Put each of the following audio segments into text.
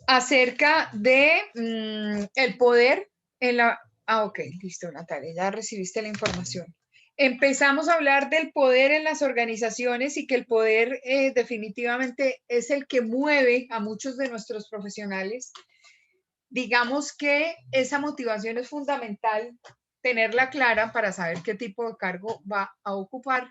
acerca de el poder en la... Ah, ok, listo, Natalia, ya recibiste la información. Empezamos a hablar del poder en las organizaciones y que el poder definitivamente es el que mueve a muchos de nuestros profesionales. Digamos que esa motivación es fundamental, tenerla clara para saber qué tipo de cargo va a ocupar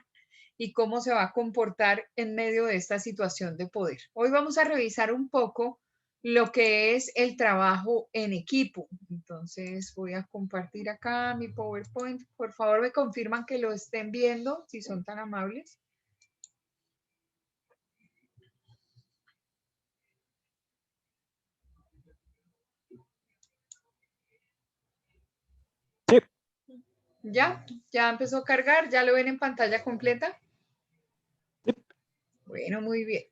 y cómo se va a comportar en medio de esta situación de poder. Hoy vamos a revisar un poco lo que es el trabajo en equipo. Entonces voy a compartir acá mi PowerPoint. Por favor, me confirman que lo estén viendo, si son tan amables. Sí. ¿Ya empezó a cargar? ¿Ya lo ven en pantalla completa? Sí. Bueno, muy bien.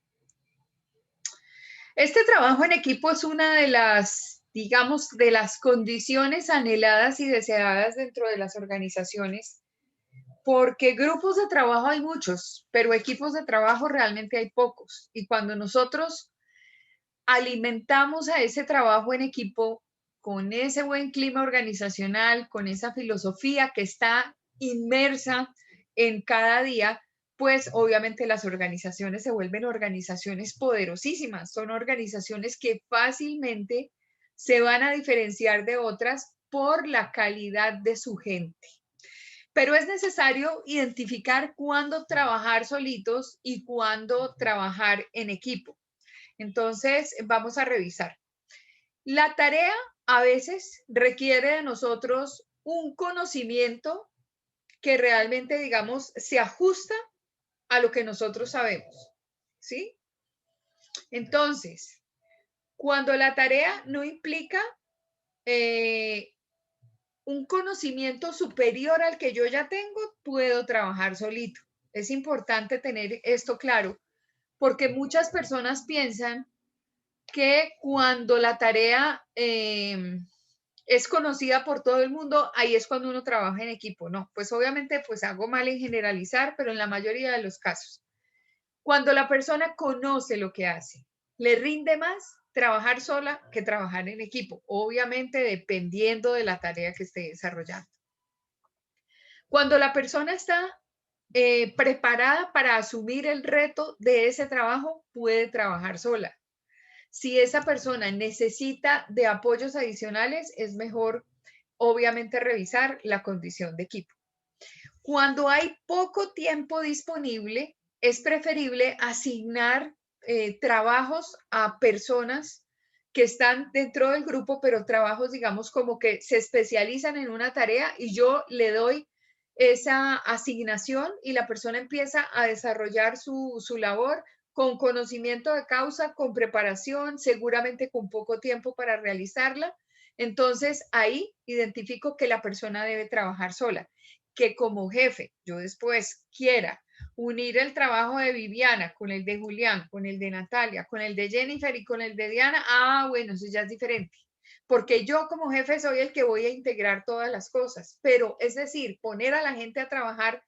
Este trabajo en equipo es una de las, digamos, de las condiciones anheladas y deseadas dentro de las organizaciones, porque grupos de trabajo hay muchos, pero equipos de trabajo realmente hay pocos. Y cuando nosotros alimentamos a ese trabajo en equipo con ese buen clima organizacional, con esa filosofía que está inmersa en cada día, pues obviamente las organizaciones se vuelven organizaciones poderosísimas, son organizaciones que fácilmente se van a diferenciar de otras por la calidad de su gente. Pero es necesario identificar cuándo trabajar solitos y cuándo trabajar en equipo. Entonces, vamos a revisar. La tarea a veces requiere de nosotros un conocimiento que realmente, digamos, se ajusta a lo que nosotros sabemos, ¿sí? Entonces, cuando la tarea no implica un conocimiento superior al que yo ya tengo, puedo trabajar solito. Es importante tener esto claro, porque muchas personas piensan que cuando la tarea es conocida por todo el mundo, ahí es cuando uno trabaja en equipo. No, pues obviamente pues hago mal en generalizar, pero en la mayoría de los casos. Cuando la persona conoce lo que hace, le rinde más trabajar sola que trabajar en equipo, obviamente dependiendo de la tarea que esté desarrollando. Cuando la persona está preparada para asumir el reto de ese trabajo, puede trabajar sola. Si esa persona necesita de apoyos adicionales, es mejor, obviamente, revisar la condición de equipo. Cuando hay poco tiempo disponible, es preferible asignar trabajos a personas que están dentro del grupo, pero trabajos, digamos, como que se especializan en una tarea y yo le doy esa asignación y la persona empieza a desarrollar su labor con conocimiento de causa, con preparación, seguramente con poco tiempo para realizarla. Entonces, ahí identifico que la persona debe trabajar sola. Que como jefe yo después quiera unir el trabajo de Viviana con el de Julián, con el de Natalia, con el de Jennifer y con el de Diana, bueno, eso ya es diferente. Porque yo como jefe soy el que voy a integrar todas las cosas. Pero es decir, poner a la gente a trabajar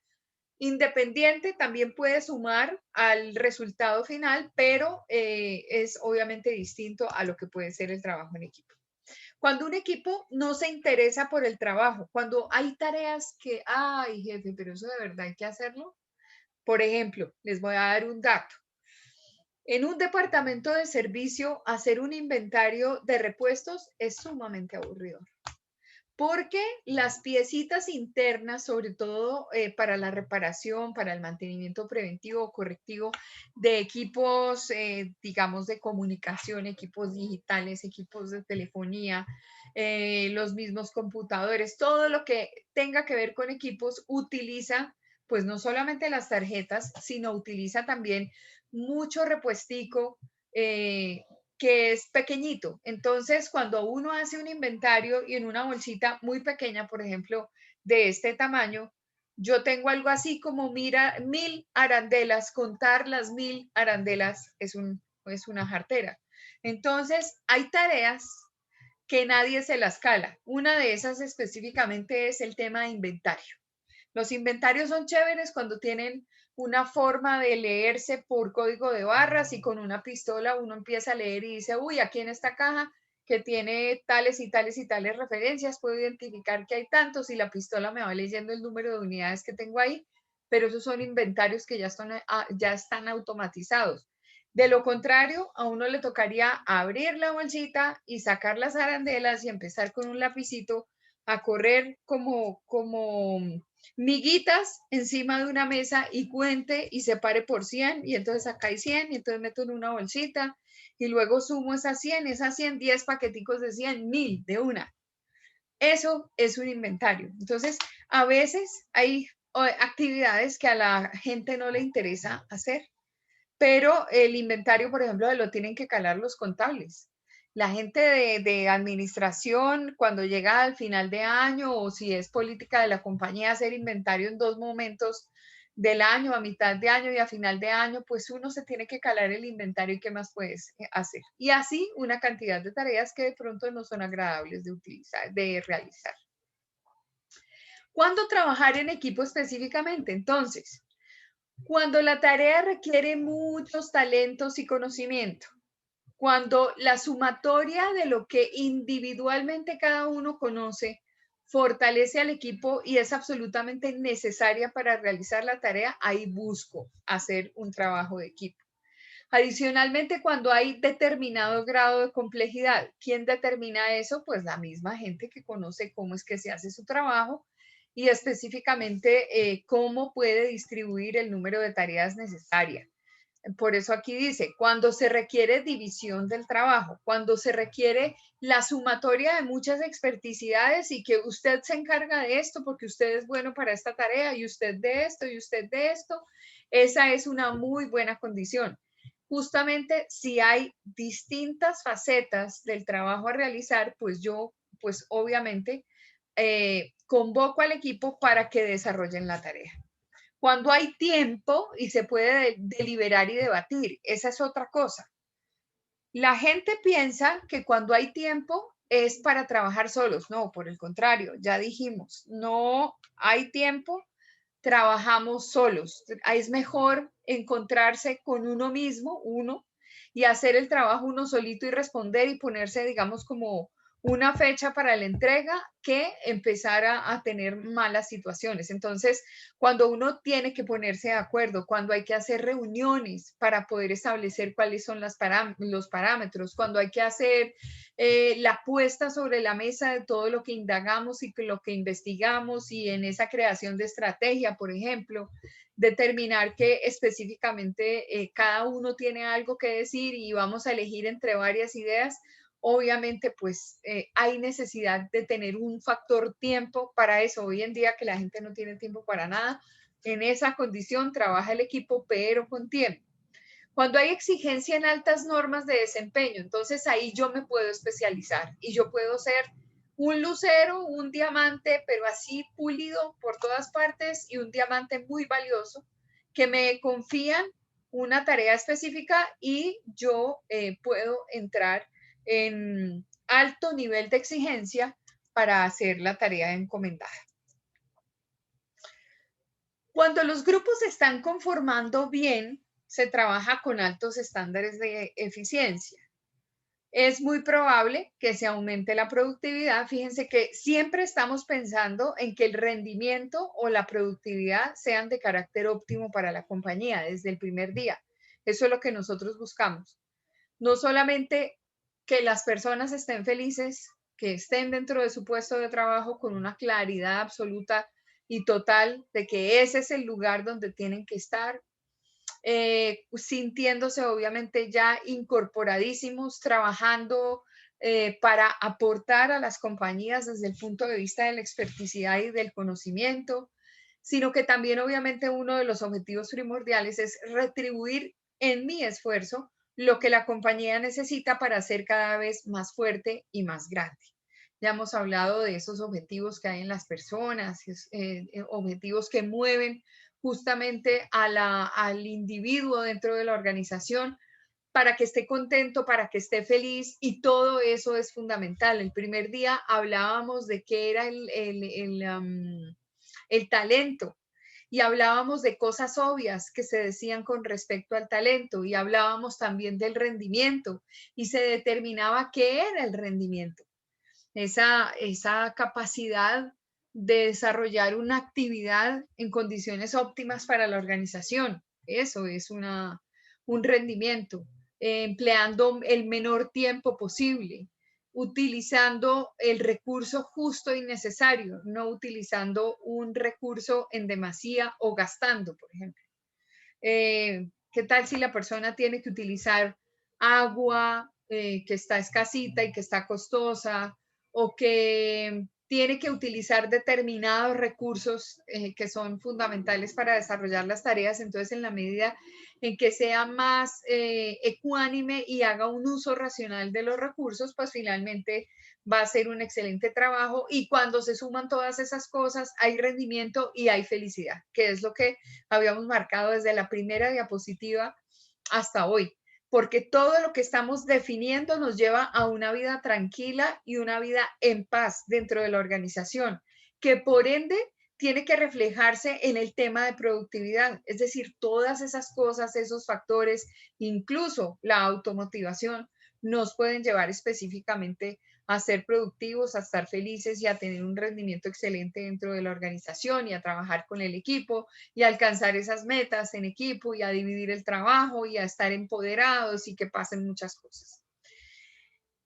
independiente también puede sumar al resultado final, pero es obviamente distinto a lo que puede ser el trabajo en equipo. Cuando un equipo no se interesa por el trabajo, cuando hay tareas que, ay, jefe, pero eso de verdad hay que hacerlo. Por ejemplo, les voy a dar un dato. En un departamento de servicio, hacer un inventario de repuestos es sumamente aburrido. Porque las piecitas internas, sobre todo para la reparación, para el mantenimiento preventivo o correctivo de equipos, digamos, de comunicación, equipos digitales, equipos de telefonía, los mismos computadores, todo lo que tenga que ver con equipos, utiliza, pues no solamente las tarjetas, sino utiliza también mucho repuestico. Que es pequeñito. Entonces, cuando uno hace un inventario y en una bolsita muy pequeña, por ejemplo, de este tamaño, yo tengo algo así como, mira, 1000 arandelas, contar las 1000 arandelas es una jartera. Entonces, hay tareas que nadie se las cala. Una de esas específicamente es el tema de inventario. Los inventarios son chéveres cuando tienen una forma de leerse por código de barras y con una pistola uno empieza a leer y dice, uy, aquí en esta caja que tiene tales y tales y tales referencias, puedo identificar que hay tantos y la pistola me va leyendo el número de unidades que tengo ahí, pero esos son inventarios que ya están automatizados. De lo contrario, a uno le tocaría abrir la bolsita y sacar las arandelas y empezar con un lapicito a correr como miguitas encima de una mesa y cuente y separe por 100 y entonces acá hay 100 y entonces meto en una bolsita y luego sumo esas 100, 10 paqueticos de 100, 1000 de una. Eso es un inventario. Entonces, a veces hay actividades que a la gente no le interesa hacer, pero el inventario, por ejemplo, lo tienen que calar los contables. La gente de administración, cuando llega al final de año o si es política de la compañía, hacer inventario en 2 momentos del año, a mitad de año y a final de año, pues uno se tiene que calar el inventario y qué más puedes hacer. Y así una cantidad de tareas que de pronto no son agradables de utilizar, de realizar. ¿Cuándo trabajar en equipo específicamente? Entonces, cuando la tarea requiere muchos talentos y conocimiento, cuando la sumatoria de lo que individualmente cada uno conoce fortalece al equipo y es absolutamente necesaria para realizar la tarea, ahí busco hacer un trabajo de equipo. Adicionalmente, cuando hay determinado grado de complejidad, ¿quién determina eso? Pues la misma gente que conoce cómo es que se hace su trabajo y específicamente cómo puede distribuir el número de tareas necesarias. Por eso aquí dice, cuando se requiere división del trabajo, cuando se requiere la sumatoria de muchas experticidades y que usted se encarga de esto porque usted es bueno para esta tarea y usted de esto y usted de esto, esa es una muy buena condición. Justamente si hay distintas facetas del trabajo a realizar, pues yo, pues obviamente, convoco al equipo para que desarrollen la tarea. Cuando hay tiempo y se puede deliberar y debatir, esa es otra cosa. La gente piensa que cuando hay tiempo es para trabajar solos. No, por el contrario, ya dijimos, no hay tiempo, trabajamos solos. Es mejor encontrarse con uno mismo, uno, y hacer el trabajo uno solito y responder y ponerse, digamos, como una fecha para la entrega que empezar a tener malas situaciones. Entonces, cuando uno tiene que ponerse de acuerdo, cuando hay que hacer reuniones para poder establecer cuáles son los parámetros, cuando hay que hacer la puesta sobre la mesa de todo lo que indagamos y lo que investigamos y en esa creación de estrategia, por ejemplo, determinar que específicamente cada uno tiene algo que decir y vamos a elegir entre varias ideas, obviamente pues hay necesidad de tener un factor tiempo para eso. Hoy en día que la gente no tiene tiempo para nada, en esa condición trabaja el equipo, pero con tiempo. Cuando hay exigencia en altas normas de desempeño, entonces ahí yo me puedo especializar y yo puedo ser un lucero, un diamante, pero así pulido por todas partes y un diamante muy valioso que me confían una tarea específica y yo puedo entrar en alto nivel de exigencia para hacer la tarea encomendada. Cuando los grupos se están conformando bien, se trabaja con altos estándares de eficiencia. Es muy probable que se aumente la productividad. Fíjense que siempre estamos pensando en que el rendimiento o la productividad sean de carácter óptimo para la compañía desde el primer día. Eso es lo que nosotros buscamos. No solamente que las personas estén felices, que estén dentro de su puesto de trabajo con una claridad absoluta y total de que ese es el lugar donde tienen que estar, sintiéndose obviamente ya incorporadísimos, trabajando para aportar a las compañías desde el punto de vista de la experticidad y del conocimiento, sino que también obviamente uno de los objetivos primordiales es retribuir en mi esfuerzo lo que la compañía necesita para ser cada vez más fuerte y más grande. Ya hemos hablado de esos objetivos que hay en las personas, objetivos que mueven justamente al individuo dentro de la organización para que esté contento, para que esté feliz y todo eso es fundamental. El primer día hablábamos de qué era el talento y hablábamos de cosas obvias que se decían con respecto al talento y hablábamos también del rendimiento y se determinaba qué era el rendimiento, esa capacidad de desarrollar una actividad en condiciones óptimas para la organización. Eso es un rendimiento, empleando el menor tiempo posible, utilizando el recurso justo y necesario, no utilizando un recurso en demasía o gastando, por ejemplo. ¿Qué tal si la persona tiene que utilizar agua que está escasita y que está costosa, o que tiene que utilizar determinados recursos que son fundamentales para desarrollar las tareas? Entonces, en la medida en que sea más ecuánime y haga un uso racional de los recursos, pues finalmente va a ser un excelente trabajo, y cuando se suman todas esas cosas hay rendimiento y hay felicidad, que es lo que habíamos marcado desde la primera diapositiva hasta hoy, porque todo lo que estamos definiendo nos lleva a una vida tranquila y una vida en paz dentro de la organización, que por ende tiene que reflejarse en el tema de productividad, es decir, todas esas cosas, esos factores, incluso la automotivación, nos pueden llevar específicamente a ser productivos, a estar felices y a tener un rendimiento excelente dentro de la organización y a trabajar con el equipo y a alcanzar esas metas en equipo y a dividir el trabajo y a estar empoderados y que pasen muchas cosas.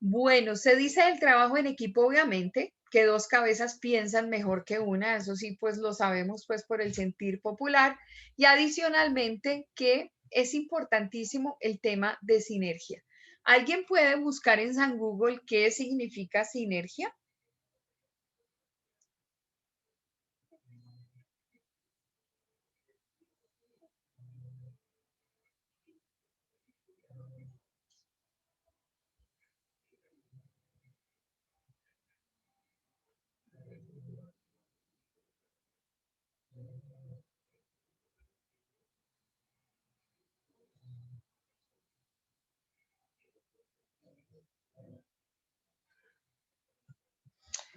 Bueno, se dice del trabajo en equipo, obviamente, que dos cabezas piensan mejor que una, eso sí, pues lo sabemos pues por el sentir popular, y adicionalmente que es importantísimo el tema de sinergia. ¿Alguien puede buscar en San Google qué significa sinergia?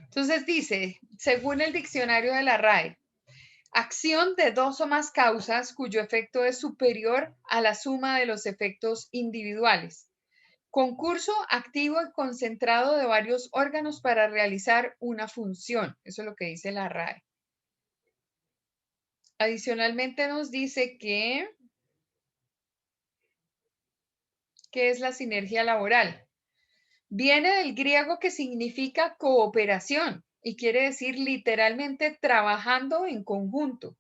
Entonces dice, según el diccionario de la RAE, acción de dos o más causas cuyo efecto es superior a la suma de los efectos individuales. Concurso activo y concentrado de varios órganos para realizar una función. Eso es lo que dice la RAE. Adicionalmente nos dice que, ¿qué es la sinergia laboral? Viene del griego que significa cooperación y quiere decir literalmente trabajando en conjunto.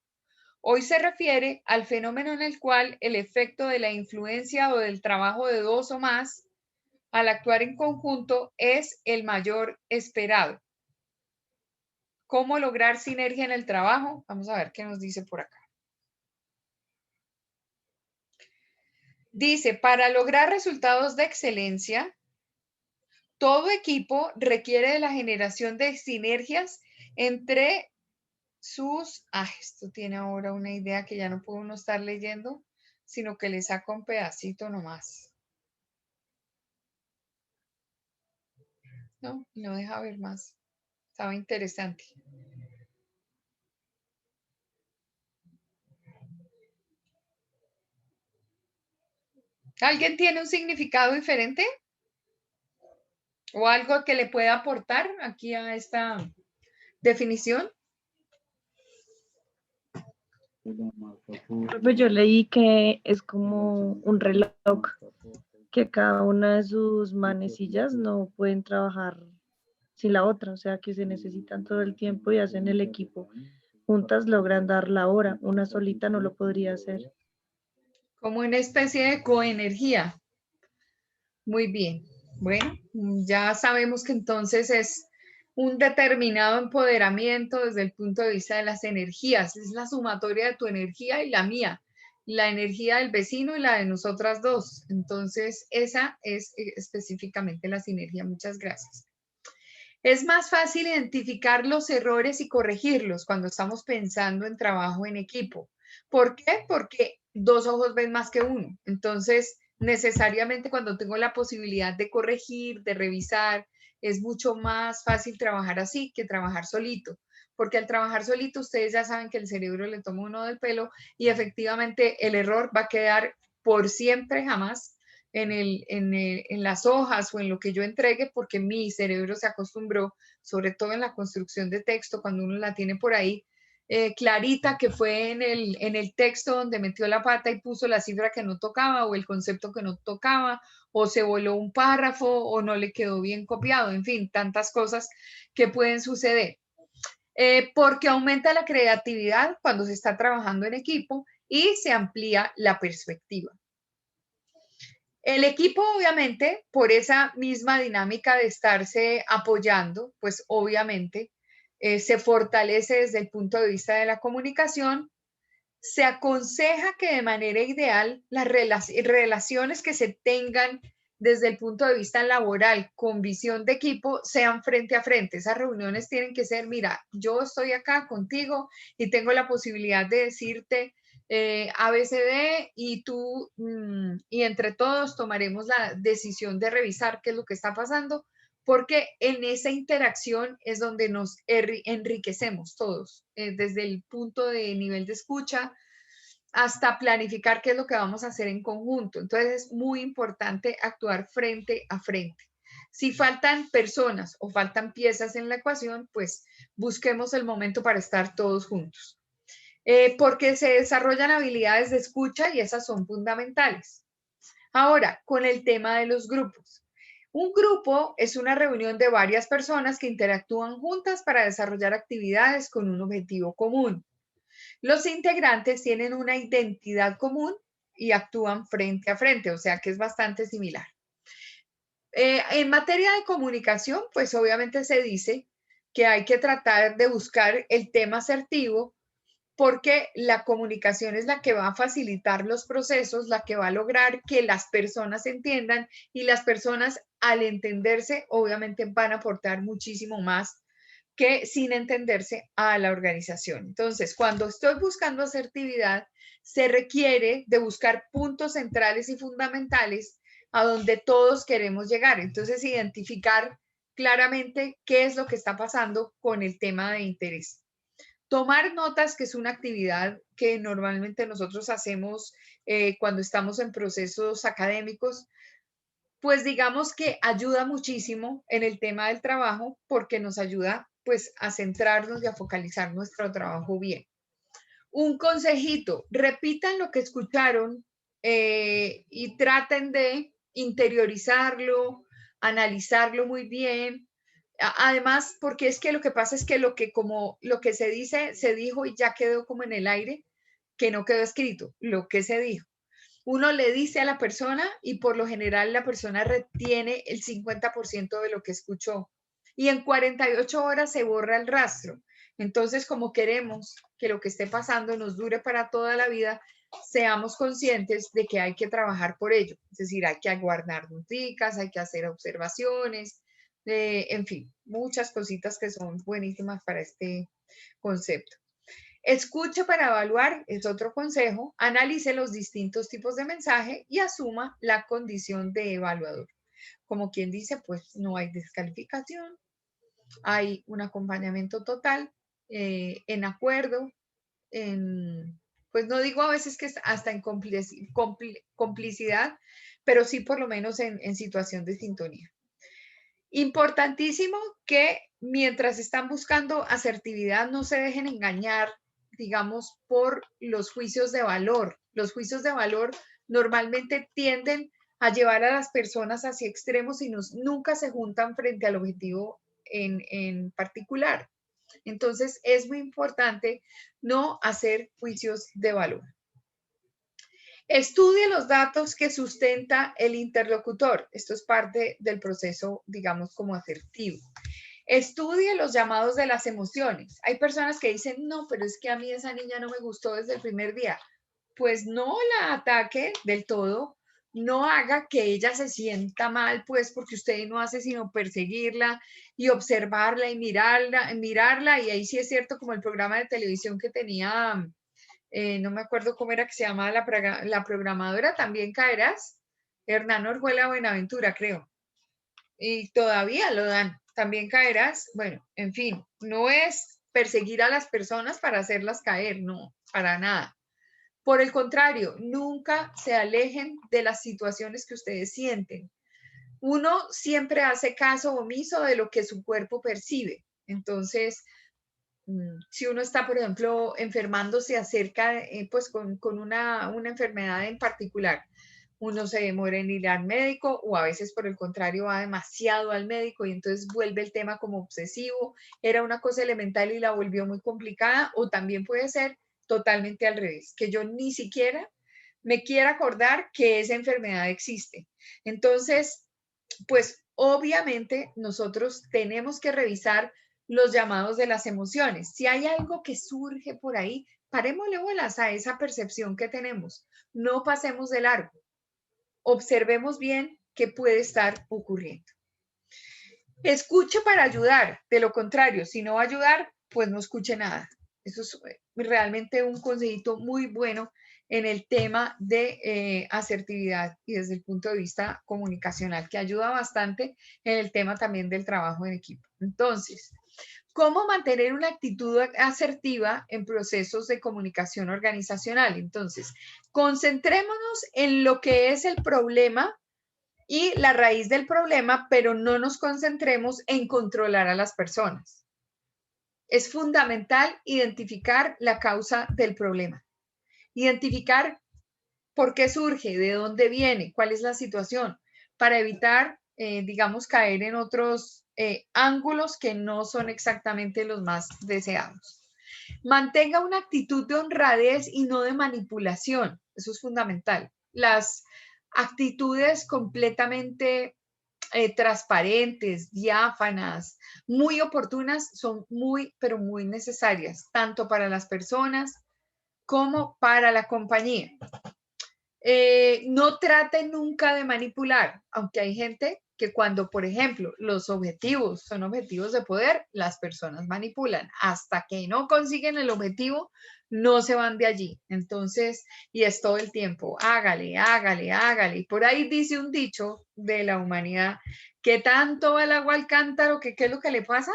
Hoy se refiere al fenómeno en el cual el efecto de la influencia o del trabajo de dos o más al actuar en conjunto es el mayor esperado. ¿Cómo lograr sinergia en el trabajo? Vamos a ver qué nos dice por acá. Dice, para lograr resultados de excelencia, todo equipo requiere de la generación de sinergias entre sus... esto tiene ahora una idea que ya no puedo uno estar leyendo, sino que le saco un pedacito nomás. No, no deja ver más. Estaba interesante. ¿Alguien tiene un significado diferente? ¿O algo que le pueda aportar aquí a esta definición? Pues yo leí que es como un reloj, que cada una de sus manecillas no pueden trabajar sin la otra, o sea que se necesitan todo el tiempo y hacen el equipo. Juntas logran dar la hora, una solita no lo podría hacer. Como una especie de coenergía. Muy bien. Bueno, ya sabemos que entonces es un determinado empoderamiento desde el punto de vista de las energías. Es la sumatoria de tu energía y la mía, la energía del vecino y la de nosotras dos. Entonces, esa es específicamente la sinergia. Muchas gracias. Es más fácil identificar los errores y corregirlos cuando estamos pensando en trabajo en equipo. ¿Por qué? Porque dos ojos ven más que uno. Entonces, necesariamente cuando tengo la posibilidad de corregir, de revisar, es mucho más fácil trabajar así que trabajar solito, porque al trabajar solito ustedes ya saben que el cerebro le toma uno del pelo y efectivamente el error va a quedar por siempre, jamás en las hojas o en lo que yo entregue, porque mi cerebro se acostumbró, sobre todo en la construcción de texto, cuando uno la tiene por ahí clarita, que fue en el texto donde metió la pata y puso la cifra que no tocaba o el concepto que no tocaba, o se voló un párrafo o no le quedó bien copiado, en fin, tantas cosas que pueden suceder. Porque aumenta la creatividad cuando se está trabajando en equipo y se amplía la perspectiva. El equipo, obviamente, por esa misma dinámica de estarse apoyando, pues obviamente se fortalece desde el punto de vista de la comunicación. Se aconseja que de manera ideal las relaciones que se tengan desde el punto de vista laboral con visión de equipo sean frente a frente. Esas reuniones tienen que ser, mira, yo estoy acá contigo y tengo la posibilidad de decirte ABCD y tú y entre todos tomaremos la decisión de revisar qué es lo que está pasando, porque en esa interacción es donde nos enriquecemos todos, desde el punto de nivel de escucha hasta planificar qué es lo que vamos a hacer en conjunto. Entonces es muy importante actuar frente a frente. Si faltan personas o faltan piezas en la ecuación, pues busquemos el momento para estar todos juntos. Porque se desarrollan habilidades de escucha y esas son fundamentales. Ahora, con el tema de los grupos. Un grupo es una reunión de varias personas que interactúan juntas para desarrollar actividades con un objetivo común. Los integrantes tienen una identidad común y actúan frente a frente, o sea que es bastante similar. En materia de comunicación, pues obviamente se dice que hay que tratar de buscar el tema asertivo porque la comunicación es la que va a facilitar los procesos, la que va a lograr que las personas entiendan y las personas al entenderse obviamente van a aportar muchísimo más que sin entenderse a la organización. Entonces, cuando estoy buscando asertividad, se requiere de buscar puntos centrales y fundamentales a donde todos queremos llegar. Entonces, identificar claramente qué es lo que está pasando con el tema de interés. Tomar notas, que es una actividad que normalmente nosotros hacemos cuando estamos en procesos académicos, pues digamos que ayuda muchísimo en el tema del trabajo porque nos ayuda pues a centrarnos y a focalizar nuestro trabajo bien. Un consejito, repitan lo que escucharon y traten de interiorizarlo, analizarlo muy bien. Además, porque es que lo que pasa es que lo que se dice, se dijo y ya quedó como en el aire, que no quedó escrito, lo que se dijo. Uno le dice a la persona y por lo general la persona retiene el 50% de lo que escuchó y en 48 horas se borra el rastro. Entonces, como queremos que lo que esté pasando nos dure para toda la vida, seamos conscientes de que hay que trabajar por ello. Es decir, hay que guardar noticas, hay que hacer observaciones, en fin, muchas cositas que son buenísimas para este concepto. Escuche para evaluar, es otro consejo. Analice los distintos tipos de mensaje y asuma la condición de evaluador. Como quien dice, pues no hay descalificación, hay un acompañamiento total, en acuerdo, pues no digo a veces que hasta en complicidad, pero sí por lo menos en situación de sintonía. Importantísimo que mientras están buscando asertividad no se dejen engañar, digamos, por los juicios de valor. Los juicios de valor normalmente tienden a llevar a las personas hacia extremos y nunca se juntan frente al objetivo en particular. Entonces es muy importante no hacer juicios de valor. Estudie los datos que sustenta el interlocutor. Esto es parte del proceso, digamos, como asertivo. Estudie los llamados de las emociones. Hay personas que dicen, no, pero es que a mí esa niña no me gustó desde el primer día. Pues no la ataque del todo, no haga que ella se sienta mal, pues porque usted no hace sino perseguirla y observarla y mirarla. Y ahí sí es cierto, como el programa de televisión que tenía no me acuerdo cómo era que se llamaba la programadora, también caerás, Hernán Orjuela Buenaventura, creo. Y todavía lo dan, también caerás. Bueno, en fin, no es perseguir a las personas para hacerlas caer, no, para nada. Por el contrario, nunca se alejen de las situaciones que ustedes sienten. Uno siempre hace caso omiso de lo que su cuerpo percibe. Entonces, si uno está, por ejemplo, enfermándose acerca, pues con una enfermedad en particular, uno se demora en ir al médico o a veces por el contrario va demasiado al médico y entonces vuelve el tema como obsesivo, era una cosa elemental y la volvió muy complicada, o también puede ser totalmente al revés, que yo ni siquiera me quiera acordar que esa enfermedad existe. Entonces, pues obviamente nosotros tenemos que revisar los llamados de las emociones. Si hay algo que surge por ahí, parémosle bolas a esa percepción que tenemos. No pasemos de largo. Observemos bien qué puede estar ocurriendo. Escuche para ayudar. De lo contrario, si no va a ayudar, pues no escuche nada. Eso es realmente un consejito muy bueno en el tema de asertividad y desde el punto de vista comunicacional, que ayuda bastante en el tema también del trabajo en equipo. Entonces, ¿cómo mantener una actitud asertiva en procesos de comunicación organizacional? Entonces, concentrémonos en lo que es el problema y la raíz del problema, pero no nos concentremos en controlar a las personas. Es fundamental identificar la causa del problema, identificar por qué surge, de dónde viene, cuál es la situación, para evitar, digamos, caer en otros ángulos que no son exactamente los más deseados. Mantenga una actitud de honradez y no de manipulación. Eso es fundamental. Las actitudes completamente transparentes, diáfanas, muy oportunas, son muy, pero muy necesarias, tanto para las personas como para la compañía. No trate nunca de manipular, aunque hay gente que cuando, por ejemplo, los objetivos son objetivos de poder, las personas manipulan. Hasta que no consiguen el objetivo, no se van de allí. Entonces, y es todo el tiempo, hágale, hágale, hágale. Y por ahí dice un dicho de la humanidad, que tanto va el agua al cántaro, que qué es lo que le pasa.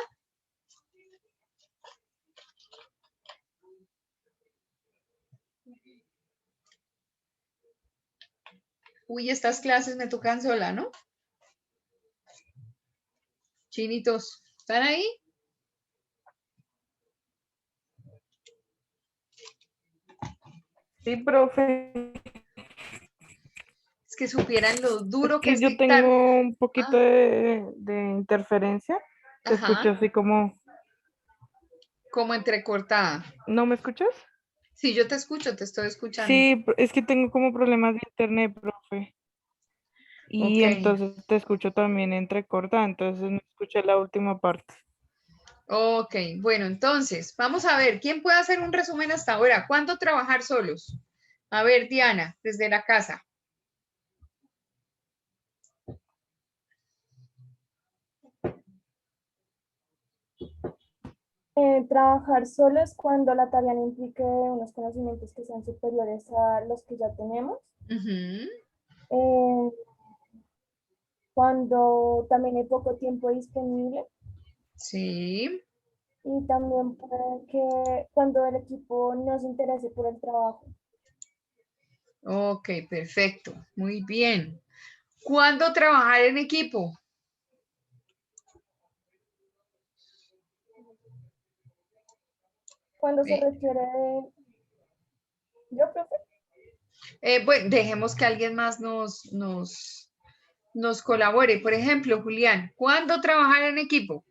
Uy, estas clases me tocan sola, ¿no? Chinitos, ¿están ahí? Sí, profe. Es que supieran lo Es duro que que es yo dictar. tengo un poquito Ah, de interferencia. Te escucho ajá, así como... como entrecortada. ¿No me escuchas? Sí, yo te escucho, te estoy escuchando. Sí, es que tengo como problemas de internet, profe. Ok, Y entonces te escucho también entrecortada, entonces no escuché la última parte. ok. Bueno, entonces, vamos a ver, ¿quién puede hacer un resumen hasta ahora? ¿Cuándo trabajar solos? A ver, Diana, desde la casa. Trabajar solo es cuando la tarea no implique unos conocimientos que sean superiores a los que ya tenemos. Ujú, Eh, Cuando también hay poco tiempo disponible sí, y también puede que cuando el equipo no se interese por el trabajo. ok, perfecto, muy bien. ¿Cuándo trabajar en equipo? Cuando se Eh, requiere de... ¿Yo, profe? bueno, dejemos que alguien más nos colabore. Por ejemplo, Julián, ¿cuándo trabajar en equipo?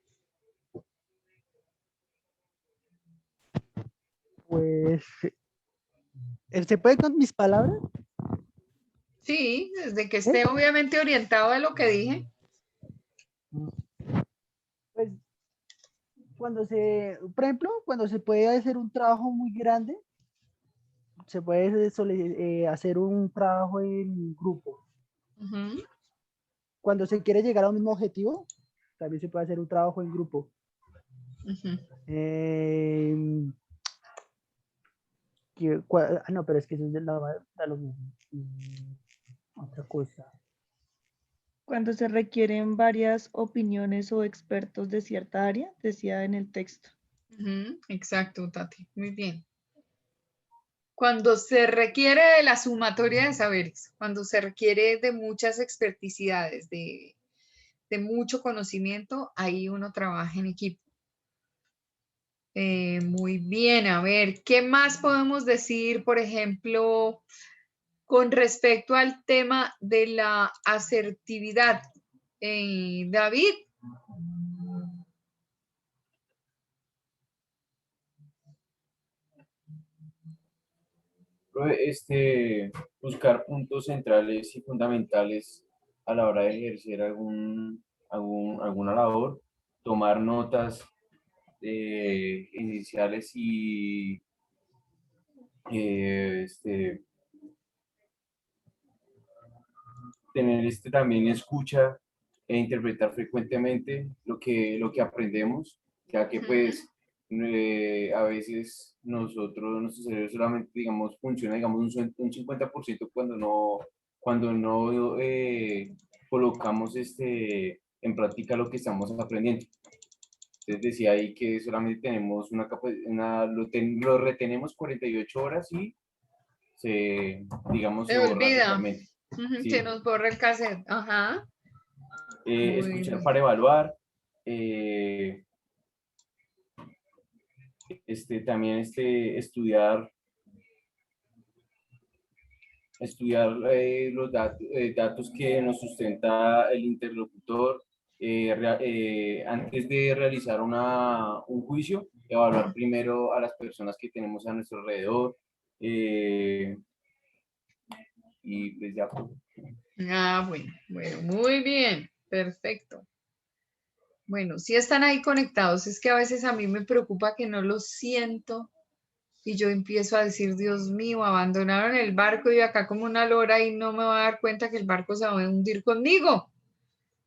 Pues, ¿se puede con mis palabras? Sí, desde que ¿Sí? esté obviamente orientado a lo que dije. Pues, por ejemplo, cuando se puede hacer un trabajo muy grande, se puede hacer un trabajo en grupo. Ujú, Cuando se quiere llegar a un mismo objetivo, también se puede hacer un trabajo en grupo. ujú. Eh, no, pero es que eso es de lo mismo. Otra cosa. Cuando se requieren varias opiniones o expertos de cierta área, decía en el texto. Ujú, exacto, Tati. Muy bien. Cuando se requiere de la sumatoria de saberes, cuando se requiere de muchas experticidades, de mucho conocimiento, ahí uno trabaja en equipo. Muy bien, a ver, ¿qué más podemos decir, por ejemplo, con respecto al tema de la asertividad? David. Buscar puntos centrales y fundamentales a la hora de ejercer alguna labor, tomar notas iniciales y eh, este, tener también escucha e interpretar frecuentemente lo que aprendemos, ya que pues a veces nuestro cerebro solamente, digamos, funciona, digamos, un 50% cuando no colocamos en práctica lo que estamos aprendiendo. Entonces decía ahí que solamente tenemos lo retenemos 48 horas y digamos, Se se borra olvida. totalmente. Ujú, se ¿Sí? nos borra el cassette. Ajá. Muy Escuchar bien. para evaluar, también estudiar datos que nos sustenta el interlocutor, antes de realizar un juicio, evaluar primero a las personas que tenemos a nuestro alrededor, y pues ya. Ah, bueno, bueno, muy bien. Perfecto. Bueno, si están ahí conectados, es que a veces a mí me preocupa que no los siento y yo empiezo a decir, Dios mío, abandonaron el barco y acá como una lora y no me voy a dar cuenta que el barco se va a hundir conmigo,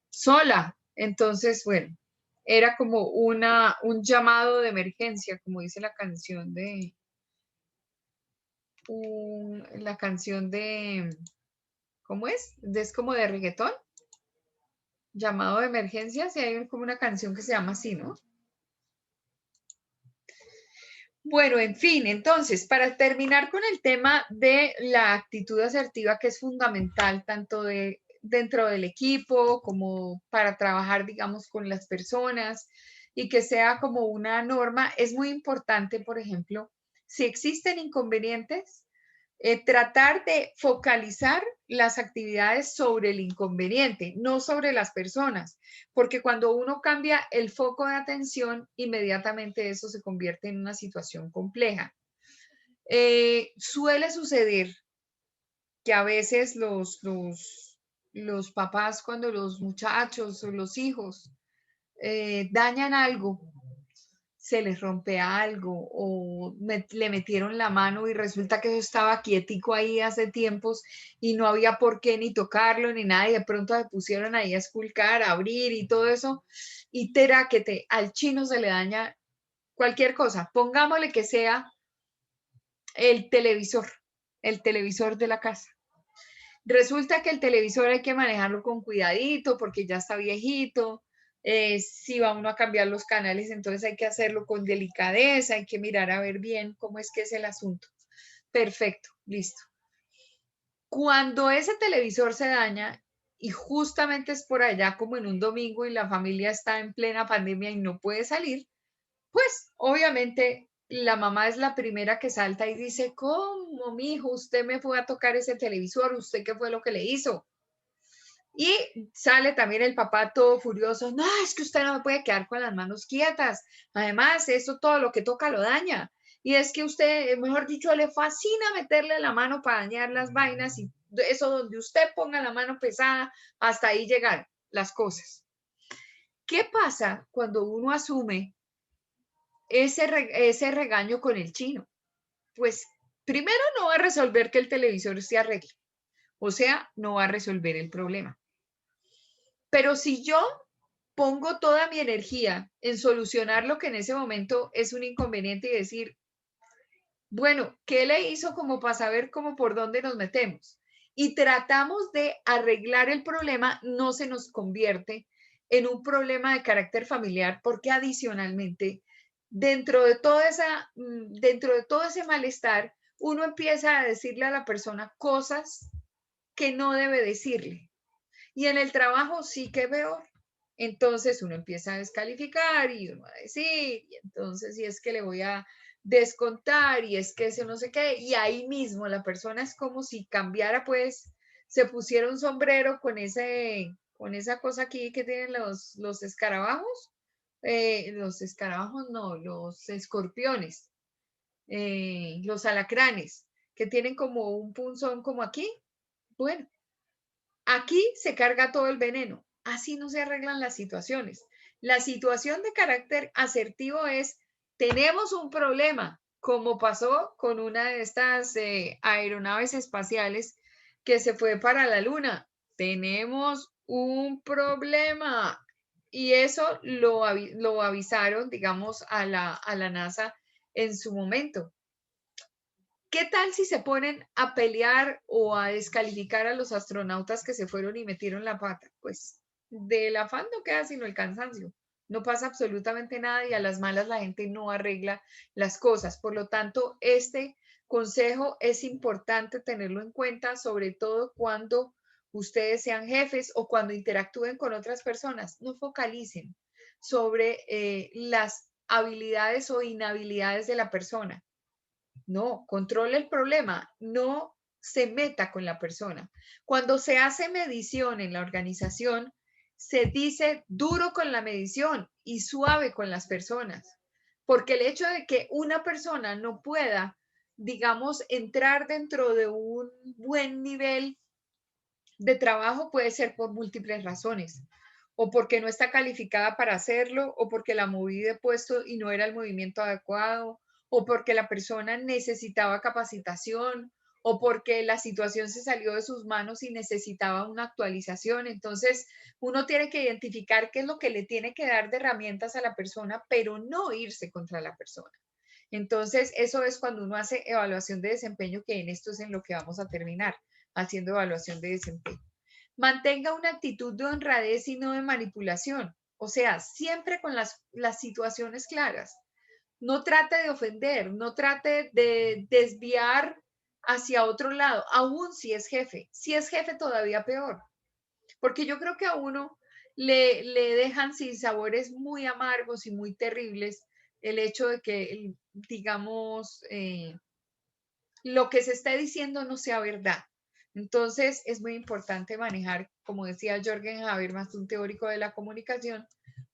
sola. Entonces, bueno, era como un llamado de emergencia, como dice la canción la canción de, ¿cómo es? Es como de reggaetón, llamado de emergencia, si hay como una canción que se llama así, ¿no? Bueno, en fin, entonces, para terminar con el tema de la actitud asertiva, que es fundamental tanto dentro del equipo como para trabajar, digamos, con las personas y que sea como una norma, es muy importante, por ejemplo, si existen inconvenientes, tratar de focalizar las actividades sobre el inconveniente, no sobre las personas, porque cuando uno cambia el foco de atención, inmediatamente eso se convierte en una situación compleja. Suele suceder que a veces los papás, cuando los muchachos o los hijos dañan algo, se les rompe algo o le metieron la mano y resulta que eso estaba quietico ahí hace tiempos y no había por qué ni tocarlo ni nada y de pronto se pusieron ahí a esculcar, a abrir y todo eso y teráquete, al chino se le daña cualquier cosa, pongámosle que sea el televisor de la casa. Resulta que el televisor hay que manejarlo con cuidadito porque ya está viejito. Si va uno a cambiar los canales, entonces hay que hacerlo con delicadeza, hay que mirar a ver bien cómo es que es el asunto. Perfecto, listo. Cuando ese televisor se daña y justamente es por allá como en un domingo y la familia está en plena pandemia y no puede salir, pues obviamente la mamá es la primera que salta y dice, ¿cómo, mijo? Usted me fue a tocar ese televisor, ¿usted qué fue lo que le hizo? Y sale también el papá todo furioso, no, es que usted no me puede quedar con las manos quietas, además, eso todo lo que toca lo daña. Y es que usted, mejor dicho, le fascina meterle la mano para dañar las vainas y eso donde usted ponga la mano pesada, hasta ahí llegar las cosas. ¿Qué pasa cuando uno asume ese regaño con el chino? Pues primero no va a resolver que el televisor se arregle, o sea, no va a resolver el problema. Pero si yo pongo toda mi energía en solucionar lo que en ese momento es un inconveniente y decir, bueno, ¿qué le hizo como para saber cómo por dónde nos metemos? Y tratamos de arreglar el problema, no se nos convierte en un problema de carácter familiar porque adicionalmente dentro de dentro de todo ese malestar, uno empieza a decirle a la persona cosas que no debe decirle. Y en el trabajo sí que es peor. Entonces uno empieza a descalificar y uno va a decir, y entonces si es que le voy a descontar y es que ese no sé qué, y ahí mismo la persona es como si cambiara, pues, se pusiera un sombrero con esa cosa aquí que tienen los escarabajos, los escarabajos no, los escorpiones, los alacranes, que tienen como un punzón como aquí. Bueno, aquí se carga todo el veneno. Así no se arreglan las situaciones. La situación de carácter asertivo es, tenemos un problema, como pasó con una de estas aeronaves espaciales que se fue para la Luna. Tenemos un problema. Y eso lo avisaron, digamos, a la NASA en su momento. ¿Qué tal si se ponen a pelear o a descalificar a los astronautas que se fueron y metieron la pata? Pues del afán no queda sino el cansancio. No pasa absolutamente nada y a las malas la gente no arregla las cosas. Por lo tanto, este consejo es importante tenerlo en cuenta, sobre todo cuando ustedes sean jefes o cuando interactúen con otras personas. No focalicen sobre las habilidades o inhabilidades de la persona. No, controle el problema, no se meta con la persona. Cuando se hace medición en la organización, se dice duro con la medición y suave con las personas, porque el hecho de que una persona no pueda, digamos, entrar dentro de un buen nivel de trabajo puede ser por múltiples razones, o porque no está calificada para hacerlo, o porque la moví de puesto y no era el movimiento adecuado, o porque la persona necesitaba capacitación, o porque la situación se salió de sus manos y necesitaba una actualización. Entonces, uno tiene que identificar qué es lo que le tiene que dar de herramientas a la persona, pero no irse contra la persona. Entonces, eso es cuando uno hace evaluación de desempeño, que en esto es en lo que vamos a terminar, haciendo evaluación de desempeño. Mantenga una actitud de honradez y no de manipulación. O sea, siempre con las situaciones claras. No trate de ofender, no trate de desviar hacia otro lado, aún si es jefe. Si es jefe, todavía peor. Porque yo creo que a uno le dejan sin sabores muy amargos y muy terribles el hecho de que, digamos, lo que se esté diciendo no sea verdad. Entonces, es muy importante manejar, como decía Jürgen Habermas, un teórico de la comunicación,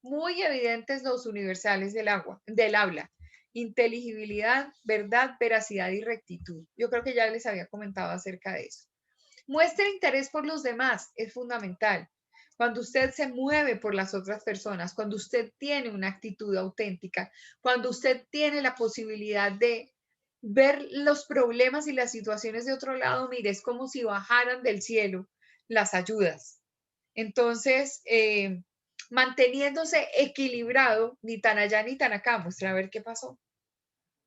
muy evidentes los universales del habla. Inteligibilidad, verdad, veracidad y rectitud. Yo creo que ya les había comentado acerca de eso. Muestre interés por los demás, es fundamental. Cuando usted se mueve por las otras personas, cuando usted tiene una actitud auténtica, cuando usted tiene la posibilidad de ver los problemas y las situaciones de otro lado, mire, es como si bajaran del cielo las ayudas. Entonces, manteniéndose equilibrado, ni tan allá ni tan acá, muestra a ver qué pasó.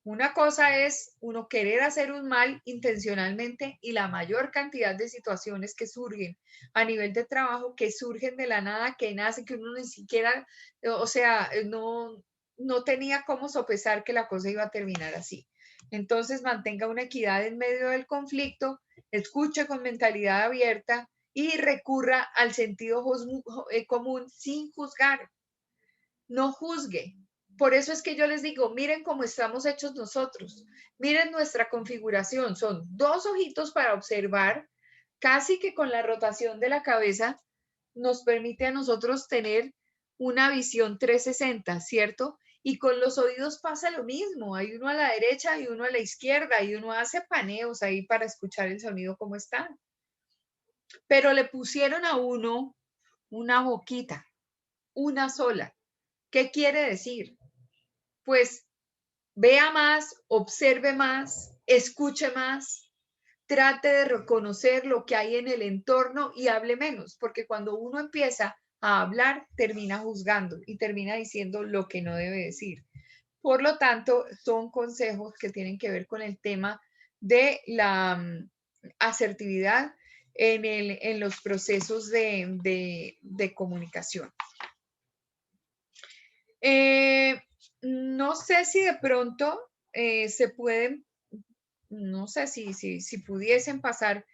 Una cosa es uno querer hacer un mal intencionalmente y la mayor cantidad de situaciones que surgen a nivel de trabajo, que surgen de la nada, que nace, que uno ni siquiera, o sea, no tenía cómo sopesar que la cosa iba a terminar así. Entonces, mantenga una equidad en medio del conflicto, escuche con mentalidad abierta y recurra al sentido común sin juzgar. No juzgue. Por eso es que yo les digo, miren cómo estamos hechos nosotros. Miren nuestra configuración. Son dos ojitos para observar, casi que con la rotación de la cabeza nos permite a nosotros tener una visión 360, ¿cierto? Y con los oídos pasa lo mismo. Hay uno a la derecha y uno a la izquierda y uno hace paneos ahí para escuchar el sonido como está. Pero le pusieron a uno una boquita, una sola. ¿Qué quiere decir? Pues vea más, observe más, escuche más, trate de reconocer lo que hay en el entorno y hable menos, porque cuando uno empieza a hablar, termina juzgando y termina diciendo lo que no debe decir. Por lo tanto, son consejos que tienen que ver con el tema de la asertividad en los procesos de comunicación. no sé si de pronto se pueden, no sé si pudiesen pasar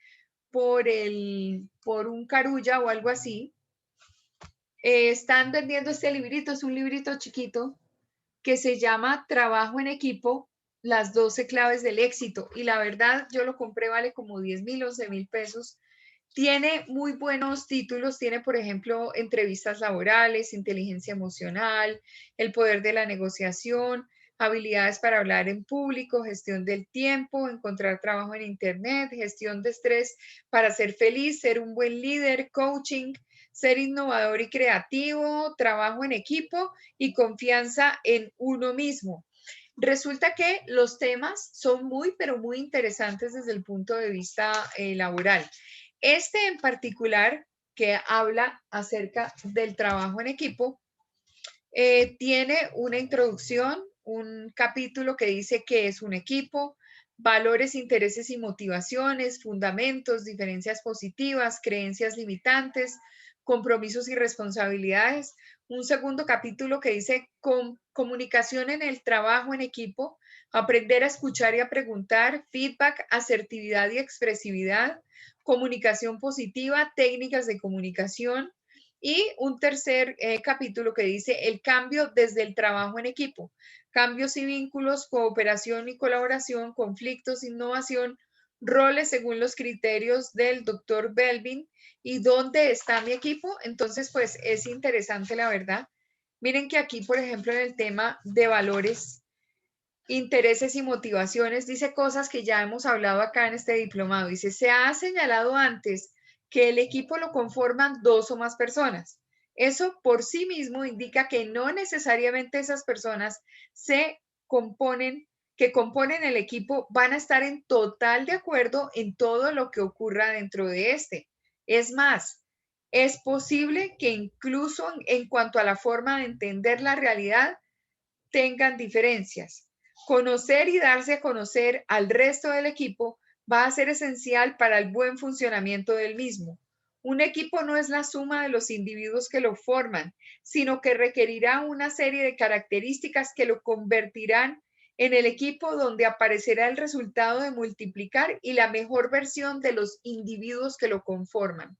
por un Carulla o algo así. Están vendiendo este librito, es un librito chiquito que se llama Trabajo en equipo, las 12 claves del éxito. Y la verdad, yo lo compré, vale como 10.000, 11.000 pesos. Tiene muy buenos títulos, tiene por ejemplo entrevistas laborales, inteligencia emocional, el poder de la negociación, habilidades para hablar en público, gestión del tiempo, encontrar trabajo en internet, gestión de estrés para ser feliz, ser un buen líder, coaching, ser innovador y creativo, trabajo en equipo y confianza en uno mismo. Resulta que los temas son muy, pero muy interesantes desde el punto de vista laboral. Este en particular, que habla acerca del trabajo en equipo, tiene una introducción, un capítulo que dice qué es un equipo, valores, intereses y motivaciones, fundamentos, diferencias positivas, creencias limitantes, compromisos y responsabilidades. Un segundo capítulo que dice comunicación en el trabajo en equipo, aprender a escuchar y a preguntar, feedback, asertividad y expresividad, comunicación positiva, técnicas de comunicación. Y un tercer capítulo que dice el cambio desde el trabajo en equipo, cambios y vínculos, cooperación y colaboración, conflictos, innovación, roles según los criterios del doctor Belvin y dónde está mi equipo. Entonces, pues es interesante la verdad. Miren que aquí, por ejemplo, en el tema de valores, intereses y motivaciones, dice cosas que ya hemos hablado acá en este diplomado. Dice, se ha señalado antes que el equipo lo conforman 2 o más personas. Eso por sí mismo indica que no necesariamente esas personas que componen el equipo van a estar en total de acuerdo en todo lo que ocurra dentro de este. Es más, es posible que incluso en cuanto a la forma de entender la realidad tengan diferencias. Conocer y darse a conocer al resto del equipo va a ser esencial para el buen funcionamiento del mismo. Un equipo no es la suma de los individuos que lo forman, sino que requerirá una serie de características que lo convertirán en el equipo donde aparecerá el resultado de multiplicar y la mejor versión de los individuos que lo conforman.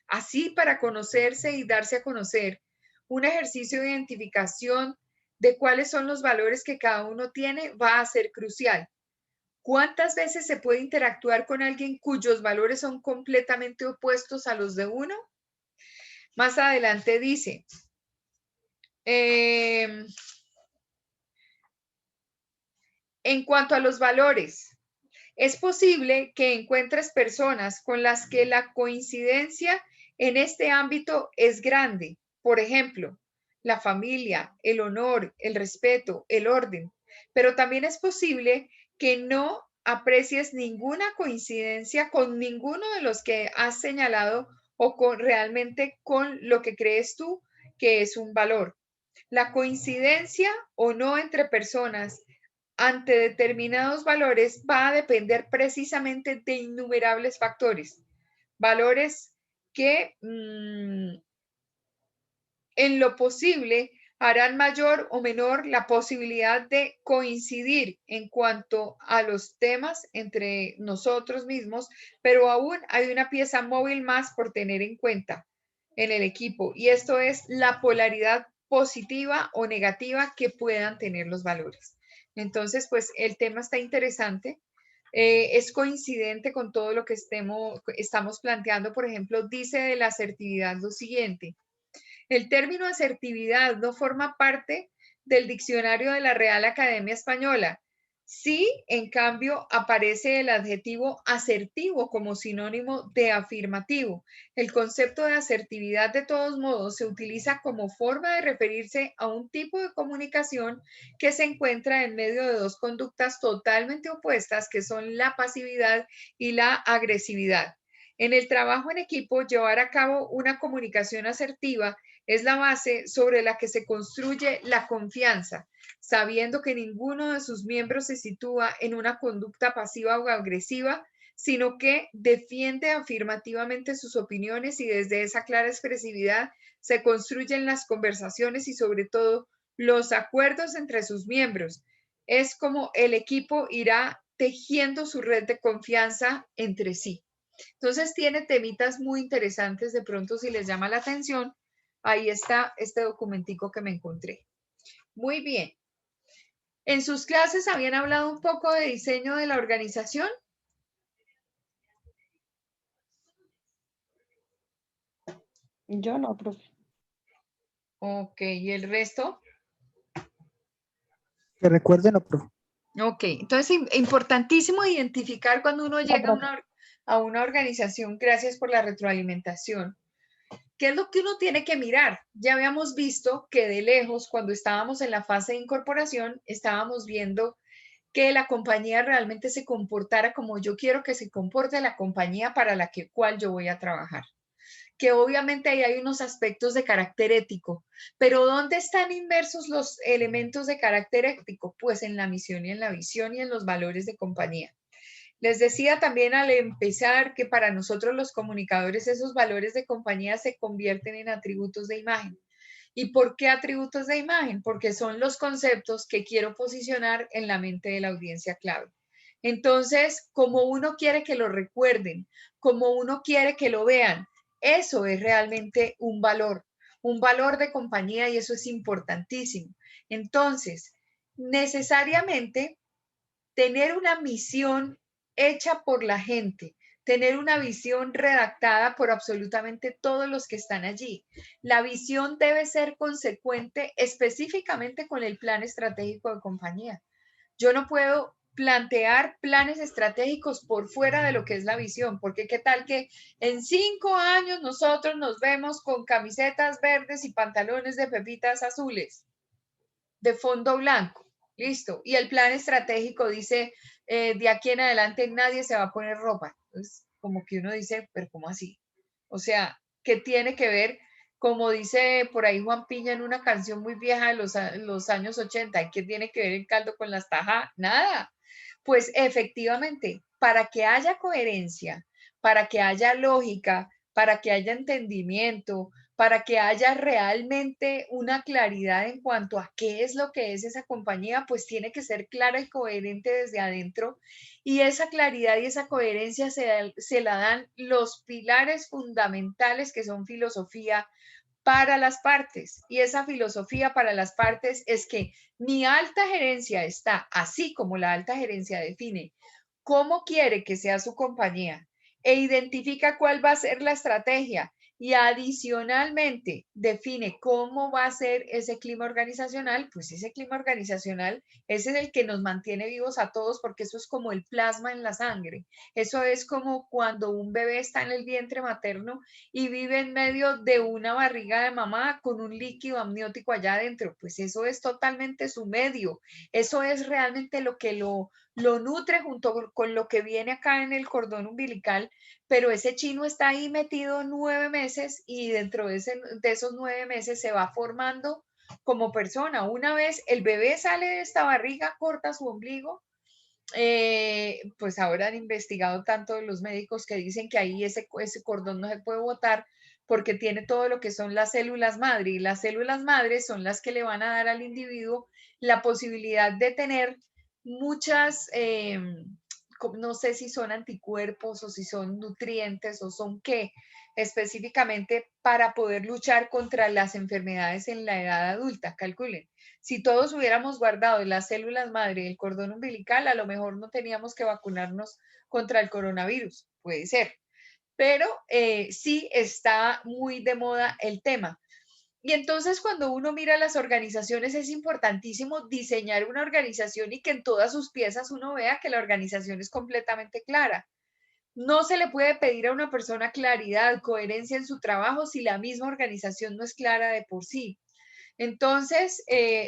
Así, para conocerse y darse a conocer, un ejercicio de identificación de cuáles son los valores que cada uno tiene va a ser crucial. ¿Cuántas veces se puede interactuar con alguien cuyos valores son completamente opuestos a los de uno? Más adelante dice, en cuanto a los valores, es posible que encuentres personas con las que la coincidencia en este ámbito es grande. Por ejemplo, la familia, el honor, el respeto, el orden. Pero también es posible que no aprecies ninguna coincidencia con ninguno de los que has señalado o realmente con lo que crees tú que es un valor. La coincidencia o no entre personas ante determinados valores va a depender precisamente de innumerables factores. Valores que en lo posible harán mayor o menor la posibilidad de coincidir en cuanto a los temas entre nosotros mismos, pero aún hay una pieza móvil más por tener en cuenta en el equipo, y esto es la polaridad positiva o negativa que puedan tener los valores. Entonces, pues el tema está interesante. Es coincidente con todo lo que estamos planteando. Por ejemplo, dice de la asertividad lo siguiente: el término asertividad no forma parte del diccionario de la Real Academia Española. Sí, en cambio, aparece el adjetivo asertivo como sinónimo de afirmativo. El concepto de asertividad, de todos modos, se utiliza como forma de referirse a un tipo de comunicación que se encuentra en medio de 2 conductas totalmente opuestas, que son la pasividad y la agresividad. En el trabajo en equipo, llevar a cabo una comunicación asertiva es la base sobre la que se construye la confianza, sabiendo que ninguno de sus miembros se sitúa en una conducta pasiva o agresiva, sino que defiende afirmativamente sus opiniones, y desde esa clara expresividad se construyen las conversaciones y sobre todo los acuerdos entre sus miembros. Es como el equipo irá tejiendo su red de confianza entre sí. Entonces tiene temitas muy interesantes, de pronto si les llama la atención, ahí está este documentico que me encontré. Muy bien. ¿En sus clases habían hablado un poco de diseño de la organización? Yo no, profe. Ok, ¿y el resto? Que recuerden, no, profe. Ok, entonces importantísimo identificar cuando uno llega profe. a una organización, gracias por la retroalimentación, ¿qué es lo que uno tiene que mirar? Ya habíamos visto que de lejos, cuando estábamos en la fase de incorporación, estábamos viendo que la compañía realmente se comportara como yo quiero que se comporte la compañía para la cual yo voy a trabajar. Que obviamente ahí hay unos aspectos de carácter ético, pero ¿dónde están inmersos los elementos de carácter ético? Pues en la misión y en la visión y en los valores de compañía. Les decía también al empezar que para nosotros los comunicadores esos valores de compañía se convierten en atributos de imagen. ¿Y por qué atributos de imagen? Porque son los conceptos que quiero posicionar en la mente de la audiencia clave. Entonces, como uno quiere que lo recuerden, como uno quiere que lo vean, eso es realmente un valor de compañía y eso es importantísimo. Entonces, necesariamente tener una misión hecha por la gente, tener una visión redactada por absolutamente todos los que están allí. La visión debe ser consecuente específicamente con el plan estratégico de compañía. Yo no puedo plantear planes estratégicos por fuera de lo que es la visión, porque qué tal que en 5 años nosotros nos vemos con camisetas verdes y pantalones de pepitas azules de fondo blanco. Listo. Y el plan estratégico dice, de aquí en adelante nadie se va a poner ropa. Entonces, como que uno dice, pero ¿cómo así? O sea, ¿qué tiene que ver? Como dice por ahí Juan Piña en una canción muy vieja de los años 80, ¿qué tiene que ver el caldo con las tajas? Nada. Pues efectivamente, para que haya coherencia, para que haya lógica, para que haya entendimiento, para que haya realmente una claridad en cuanto a qué es lo que es esa compañía, pues tiene que ser clara y coherente desde adentro. Y esa claridad y esa coherencia se la dan los pilares fundamentales que son filosofía para las partes. Y esa filosofía para las partes es que mi alta gerencia está, así como la alta gerencia define cómo quiere que sea su compañía e identifica cuál va a ser la estrategia y adicionalmente define cómo va a ser ese clima organizacional, pues ese clima organizacional, ese es el que nos mantiene vivos a todos porque eso es como el plasma en la sangre. Eso es como cuando un bebé está en el vientre materno y vive en medio de una barriga de mamá con un líquido amniótico allá adentro, pues eso es totalmente su medio. Eso es realmente lo que lo nutre junto con lo que viene acá en el cordón umbilical, pero ese chino está ahí metido 9 meses y dentro de esos 9 meses se va formando como persona. Una vez el bebé sale de esta barriga, corta su ombligo, pues ahora han investigado tanto los médicos que dicen que ahí ese cordón no se puede botar porque tiene todo lo que son las células madre y las células madre son las que le van a dar al individuo la posibilidad de tener muchas, no sé si son anticuerpos o si son nutrientes o son qué, específicamente para poder luchar contra las enfermedades en la edad adulta. Calculen, si todos hubiéramos guardado las células madre y el cordón umbilical, a lo mejor no teníamos que vacunarnos contra el coronavirus, puede ser, pero sí está muy de moda el tema. Y entonces cuando uno mira las organizaciones es importantísimo diseñar una organización y que en todas sus piezas uno vea que la organización es completamente clara. No se le puede pedir a una persona claridad, coherencia en su trabajo si la misma organización no es clara de por sí. Entonces,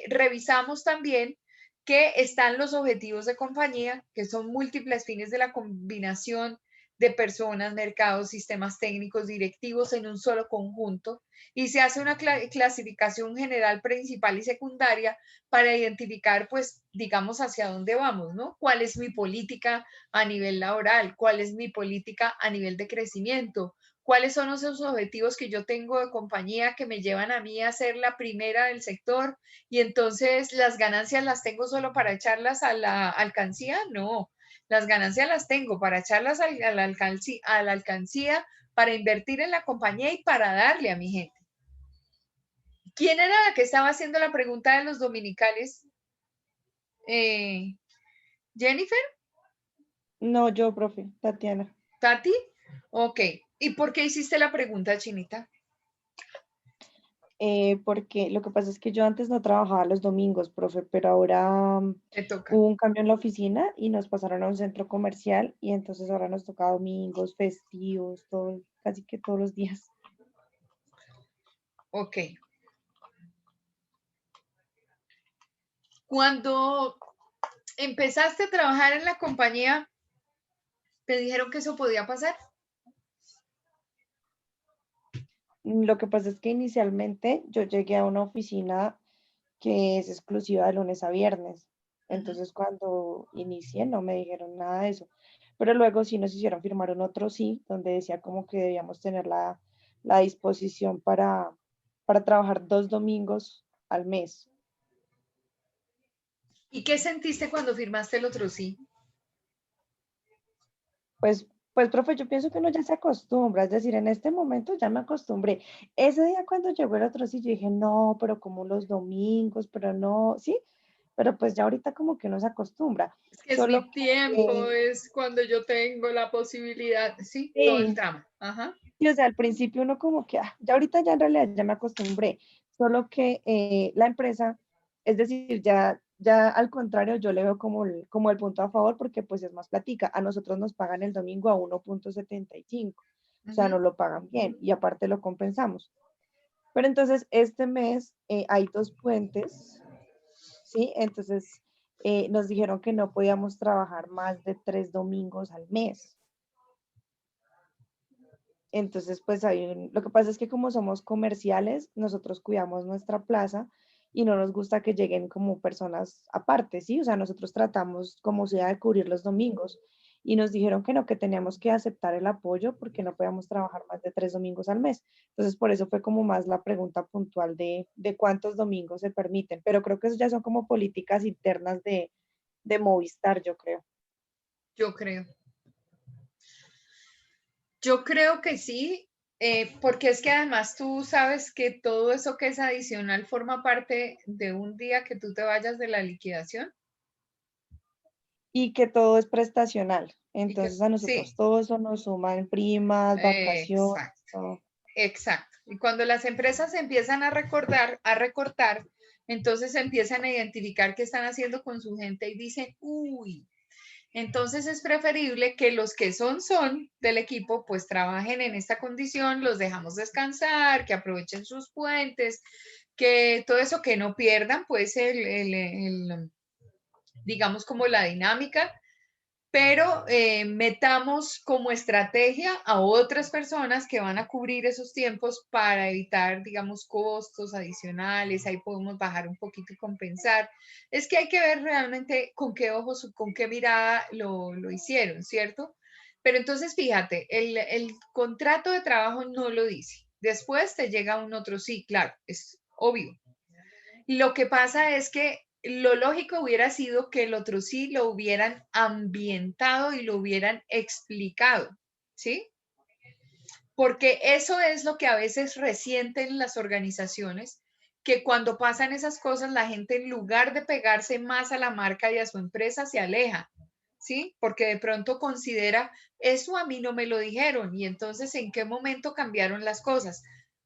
revisamos también que están los objetivos de compañía, que son múltiples fines de la combinación de personas, mercados, sistemas técnicos, directivos en un solo conjunto, y se hace una clasificación general principal y secundaria para identificar, pues, digamos, hacia dónde vamos, ¿no? ¿Cuál es mi política a nivel laboral? ¿Cuál es mi política a nivel de crecimiento? cuáles son esos objetivos que yo tengo de compañía que me llevan a mí a ser la primera del sector y entonces las ganancias las tengo solo para echarlas a la alcancía. No, las ganancias las tengo para echarlas a la alcancía, para invertir en la compañía y para darle a mi gente. ¿Quién era la que estaba haciendo la pregunta de los dominicales? ¿Jennifer? No, yo, profe, Tatiana. ¿Tati? Ok. ¿Y por qué hiciste la pregunta, Chinita? Porque lo que pasa es que yo antes no trabajaba los domingos, profe, pero ahora Te toca. hubo un cambio en la oficina y nos pasaron a un centro comercial y entonces ahora nos toca domingos, festivos, todo, casi que todos los días. Ok. Cuando empezaste a trabajar en la compañía, ¿te dijeron que eso podía pasar? Lo que pasa es que inicialmente yo llegué a una oficina que es exclusiva de lunes a viernes. Entonces cuando inicié no me dijeron nada de eso. Pero luego sí nos hicieron firmar un otro sí, donde decía como que debíamos tener la disposición para trabajar 2 domingos al mes. ¿Y qué sentiste cuando firmaste el otro sí? Pues, profe, yo pienso que uno ya se acostumbra, es decir, en este momento ya me acostumbré. Ese día cuando llegó el otro sí, yo dije, no, pero como los domingos, pero no, sí, pero pues ya ahorita como que uno se acostumbra. Es que es Solo mi que, tiempo, es cuando yo tengo la posibilidad, sí, todo el sí, trama. Ajá. y, o sea, al principio uno como que, ya ahorita ya en realidad ya me acostumbré, solo que la empresa, es decir, ya al contrario, yo le veo como el punto a favor porque pues es más platica. A nosotros nos pagan el domingo a 1,75, o sea, nos lo pagan bien y aparte lo compensamos. Pero entonces este mes hay 2 puentes, ¿sí? Entonces nos dijeron que no podíamos trabajar más de 3 domingos al mes. Entonces, pues lo que pasa es que como somos comerciales, nosotros cuidamos nuestra plaza y no nos gusta que lleguen como personas aparte, ¿sí? O sea, nosotros tratamos como sea de cubrir los domingos y nos dijeron que no, que teníamos que aceptar el apoyo porque no podíamos trabajar más de 3 domingos al mes. Entonces, por eso fue como más la pregunta puntual de cuántos domingos se permiten, pero creo que eso ya son como políticas internas de Movistar, yo creo. Yo creo. Yo creo que sí, porque es que además tú sabes que todo eso que es adicional forma parte de un día que tú te vayas de la liquidación Y que todo es prestacional. y que Entonces a nosotros sí, todo eso nos suma en primas, vacaciones, exacto, todo. exacto. Y cuando las empresas empiezan a recortar, entonces empiezan a identificar qué están haciendo con su gente y dicen, uy, entonces es preferible que los que son del equipo pues trabajen en esta condición, los dejamos descansar, que aprovechen sus puentes, que todo eso que no pierdan pues digamos como la dinámica, pero metamos como estrategia a otras personas que van a cubrir esos tiempos para evitar, digamos, costos adicionales, ahí podemos bajar un poquito y compensar. Es que hay que ver realmente con qué ojos, con qué mirada lo hicieron, ¿cierto? Pero entonces, fíjate, el contrato de trabajo no lo dice. Después te llega un otro sí, claro, es obvio. Lo que pasa es que lo lógico hubiera sido que el otro sí lo hubieran ambientado y lo hubieran explicado, ¿sí? Porque eso es lo que a veces resienten las organizaciones, que cuando pasan esas cosas la gente en lugar de pegarse más a la marca y a su empresa se aleja, ¿sí? Porque de pronto considera, eso a mí no me lo dijeron y entonces ¿en qué momento cambiaron las cosas?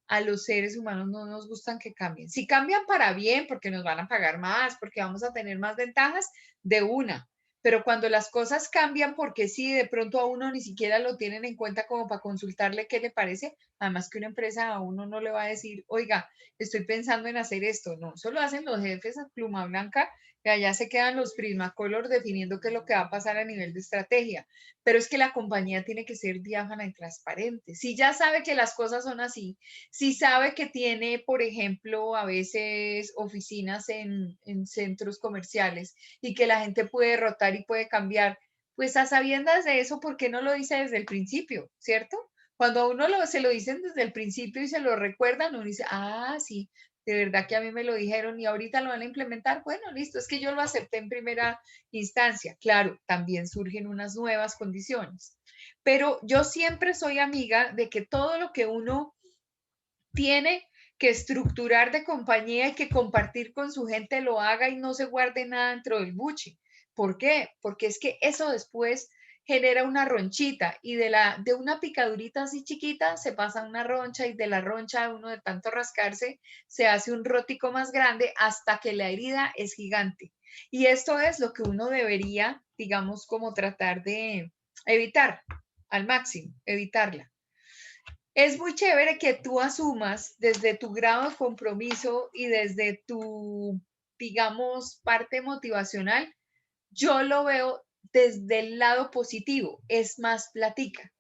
A los seres humanos no nos gustan que cambien. Si cambian para bien, porque nos van a pagar más, porque vamos a tener más ventajas, de una. Pero cuando las cosas cambian, porque sí, de pronto a uno ni siquiera lo tienen en cuenta como para consultarle qué le parece, además que una empresa a uno no le va a decir, oiga, estoy pensando en hacer esto, no, eso lo hacen los jefes a pluma blanca y allá se quedan los Prismacolor definiendo qué es lo que va a pasar a nivel de estrategia, pero es que la compañía tiene que ser diáfana y transparente. Si ya sabe que las cosas son así, si sabe que tiene, por ejemplo, a veces oficinas en centros comerciales y que la gente puede rotar y puede cambiar, pues a sabiendas de eso, ¿por qué no lo dice desde el principio, cierto? Cuando a uno se lo dicen desde el principio y se lo recuerdan, uno dice, ah, sí, de verdad que a mí me lo dijeron y ahorita lo van a implementar. Bueno, listo, es que yo lo acepté en primera instancia. Claro, también surgen unas nuevas condiciones. Pero yo siempre soy amiga de que todo lo que uno tiene que estructurar de compañía y que compartir con su gente lo haga y no se guarde nada dentro del buche. ¿Por qué? Porque es que eso después genera una ronchita y de una picadurita así chiquita se pasa a una roncha y de la roncha uno de tanto rascarse se hace un rótico más grande hasta que la herida es gigante. Y esto es lo que uno debería, digamos, como tratar de evitar al máximo, evitarla. Es muy chévere que tú asumas desde tu grado de compromiso y desde tu, digamos, parte motivacional. Yo lo veo desde el lado positivo, es más platica.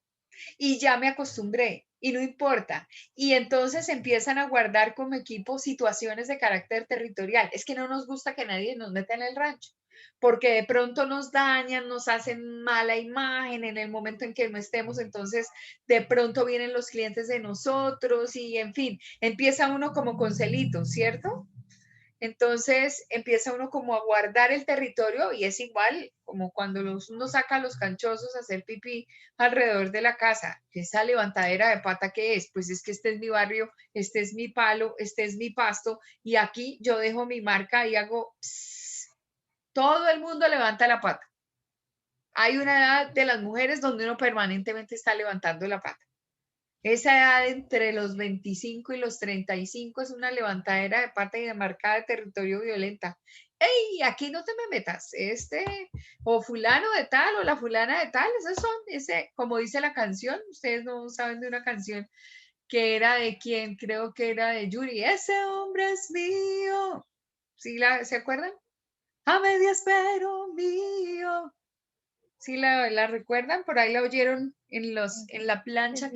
Y ya me acostumbré y no importa. Y entonces empiezan a guardar como equipo situaciones de carácter territorial. Es que no nos gusta que nadie nos meta en el rancho, porque de pronto nos dañan, nos hacen mala imagen en el momento en que no estemos, entonces de pronto vienen los clientes de nosotros y en fin, empieza uno como con celitos, ¿cierto? Entonces empieza uno como a guardar el territorio y es igual como cuando uno saca a los canchosos a hacer pipí alrededor de la casa. Esa levantadera de pata que es, pues es que este es mi barrio, este es mi palo, este es mi pasto y aquí yo dejo mi marca y hago pss, todo el mundo levanta la pata. Hay una edad de las mujeres donde uno permanentemente está levantando la pata. Esa edad entre los 25 y los 35 es una levantadera de pata y de marcada de territorio violenta. ¡Ey! Aquí no te me metas. O fulano de tal, o la fulana de tal, esos son, como dice la canción, ustedes no saben de una canción que era de quien, creo que era de Yuri. Ese hombre es mío. ¿Sí se acuerdan? A medias, pero mío. ¿Sí la recuerdan? Por ahí la oyeron en la plancha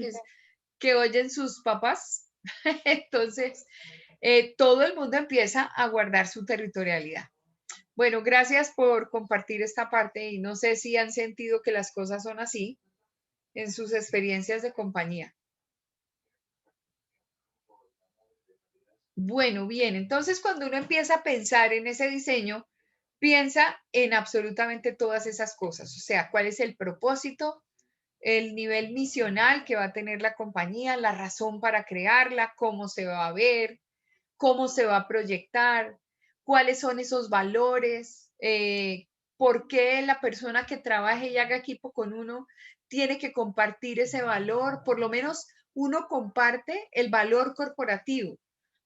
que oyen sus papás. Entonces, todo el mundo empieza a guardar su territorialidad. Bueno, gracias por compartir esta parte y no sé si han sentido que las cosas son así en sus experiencias de compañía. Bueno, bien, entonces cuando uno empieza a pensar en ese diseño, piensa en absolutamente todas esas cosas, o sea, cuál es el propósito, el nivel misional que va a tener la compañía, la razón para crearla, cómo se va a ver, cómo se va a proyectar, cuáles son esos valores, por qué la persona que trabaje y haga equipo con uno tiene que compartir ese valor, por lo menos uno comparte el valor corporativo.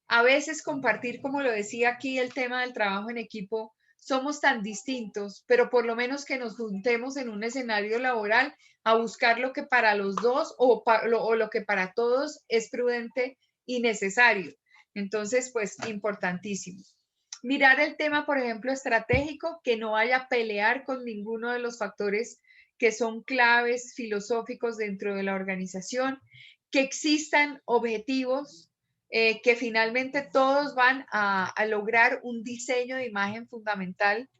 A veces compartir, como lo decía aquí, el tema del trabajo en equipo, somos tan distintos, pero por lo menos que nos juntemos en un escenario laboral a buscar lo que para los dos o lo que para todos es prudente y necesario. Entonces, pues importantísimo. Mirar el tema, por ejemplo, estratégico, que no vaya a pelear con ninguno de los factores que son claves filosóficos dentro de la organización, que existan objetivos que finalmente todos van a lograr un diseño de imagen fundamental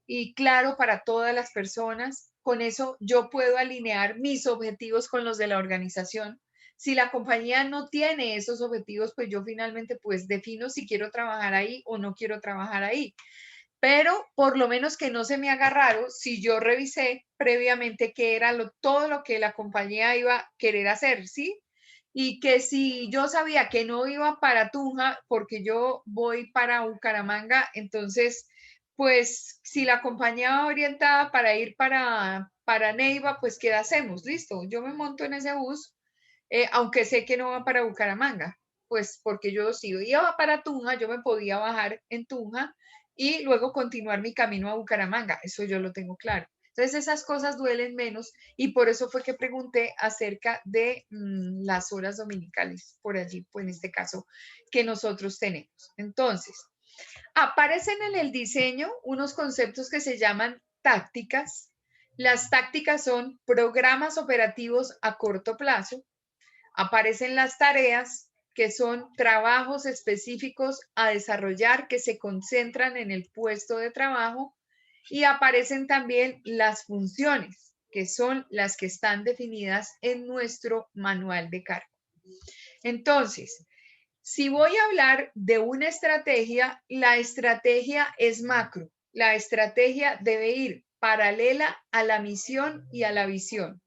y claro para todas las personas. Con eso yo puedo alinear mis objetivos con los de la organización. Si la compañía no tiene esos objetivos, pues yo finalmente pues defino si quiero trabajar ahí o no quiero trabajar ahí. Pero por lo menos que no se me haga raro si yo revisé previamente qué era todo lo que la compañía iba a querer hacer, ¿sí? Y que si yo sabía que no iba para Tunja porque yo voy para Bucaramanga, entonces, pues si la compañía va orientada para ir para Neiva, pues ¿qué hacemos? Listo, yo me monto en ese bus, aunque sé que no va para Bucaramanga, pues porque yo si iba para Tunja, yo me podía bajar en Tunja y luego continuar mi camino a Bucaramanga, eso yo lo tengo claro. Entonces esas cosas duelen menos y por eso fue que pregunté acerca de las horas dominicales por allí, pues en este caso que nosotros tenemos. Entonces, aparecen en el diseño unos conceptos que se llaman tácticas. Las tácticas son programas operativos a corto plazo. Aparecen las tareas, que son trabajos específicos a desarrollar que se concentran en el puesto de trabajo. Y aparecen también las funciones, que son las que están definidas en nuestro manual de cargo. Entonces, si voy a hablar de una estrategia, la estrategia es macro. La estrategia debe ir paralela a la misión y a la visión.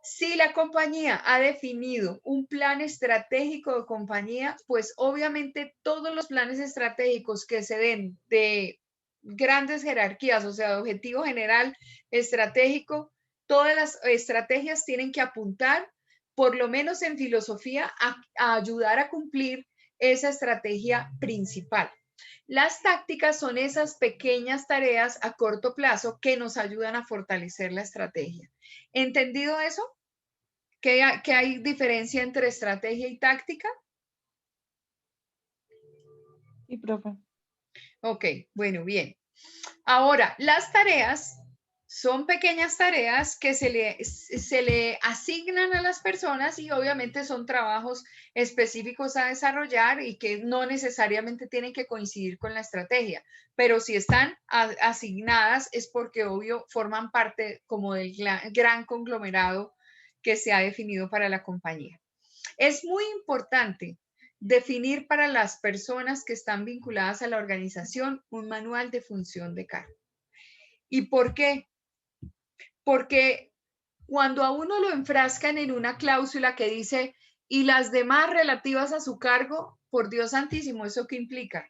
Si la compañía ha definido un plan estratégico de compañía, pues obviamente todos los planes estratégicos que se den de grandes jerarquías, o sea, de objetivo general estratégico, todas las estrategias tienen que apuntar, por lo menos en filosofía, a ayudar a cumplir esa estrategia principal. Las tácticas son esas pequeñas tareas a corto plazo que nos ayudan a fortalecer la estrategia. ¿Entendido eso? ¿Que hay diferencia entre estrategia y táctica? Sí, profe. Ok, bueno, bien. Ahora, las tareas son pequeñas tareas que se le asignan a las personas y obviamente son trabajos específicos a desarrollar y que no necesariamente tienen que coincidir con la estrategia, pero si están asignadas es porque obvio forman parte como del gran conglomerado que se ha definido para la compañía. Es muy importante definir para las personas que están vinculadas a la organización un manual de función de cargo. ¿Y por qué? Porque cuando a uno lo enfrascan en una cláusula que dice y las demás relativas a su cargo, por Dios santísimo, ¿eso qué implica?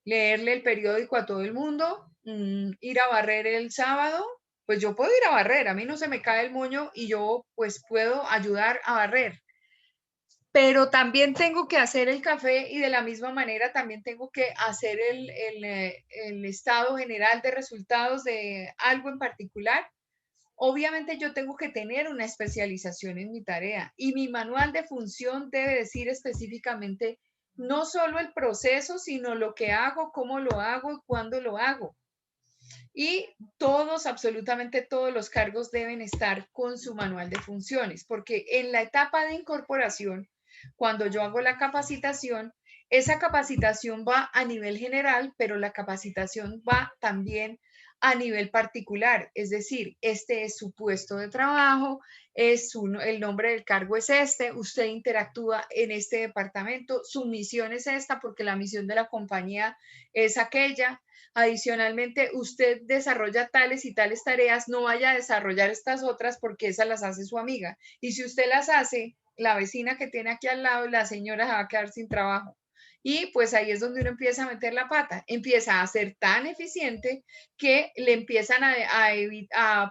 Leerle el periódico a todo el mundo, ir a barrer el sábado, pues yo puedo ir a barrer, a mí no se me cae el moño y yo pues puedo ayudar a barrer. Pero también tengo que hacer el café y de la misma manera también tengo que hacer el estado general de resultados de algo en particular. Obviamente yo tengo que tener una especialización en mi tarea y mi manual de función debe decir específicamente no solo el proceso, sino lo que hago, cómo lo hago y cuándo lo hago. Y todos, absolutamente todos los cargos deben estar con su manual de funciones, porque en la etapa de incorporación, cuando yo hago la capacitación, esa capacitación va a nivel general, pero la capacitación va también a nivel particular, es decir, este es su puesto de trabajo, el nombre del cargo es este, usted interactúa en este departamento, su misión es esta porque la misión de la compañía es aquella. Adicionalmente, usted desarrolla tales y tales tareas, no vaya a desarrollar estas otras porque esas las hace su amiga. Y si usted las hace, la vecina que tiene aquí al lado, la señora se va a quedar sin trabajo. Y pues ahí es donde uno empieza a meter la pata, empieza a ser tan eficiente que le empiezan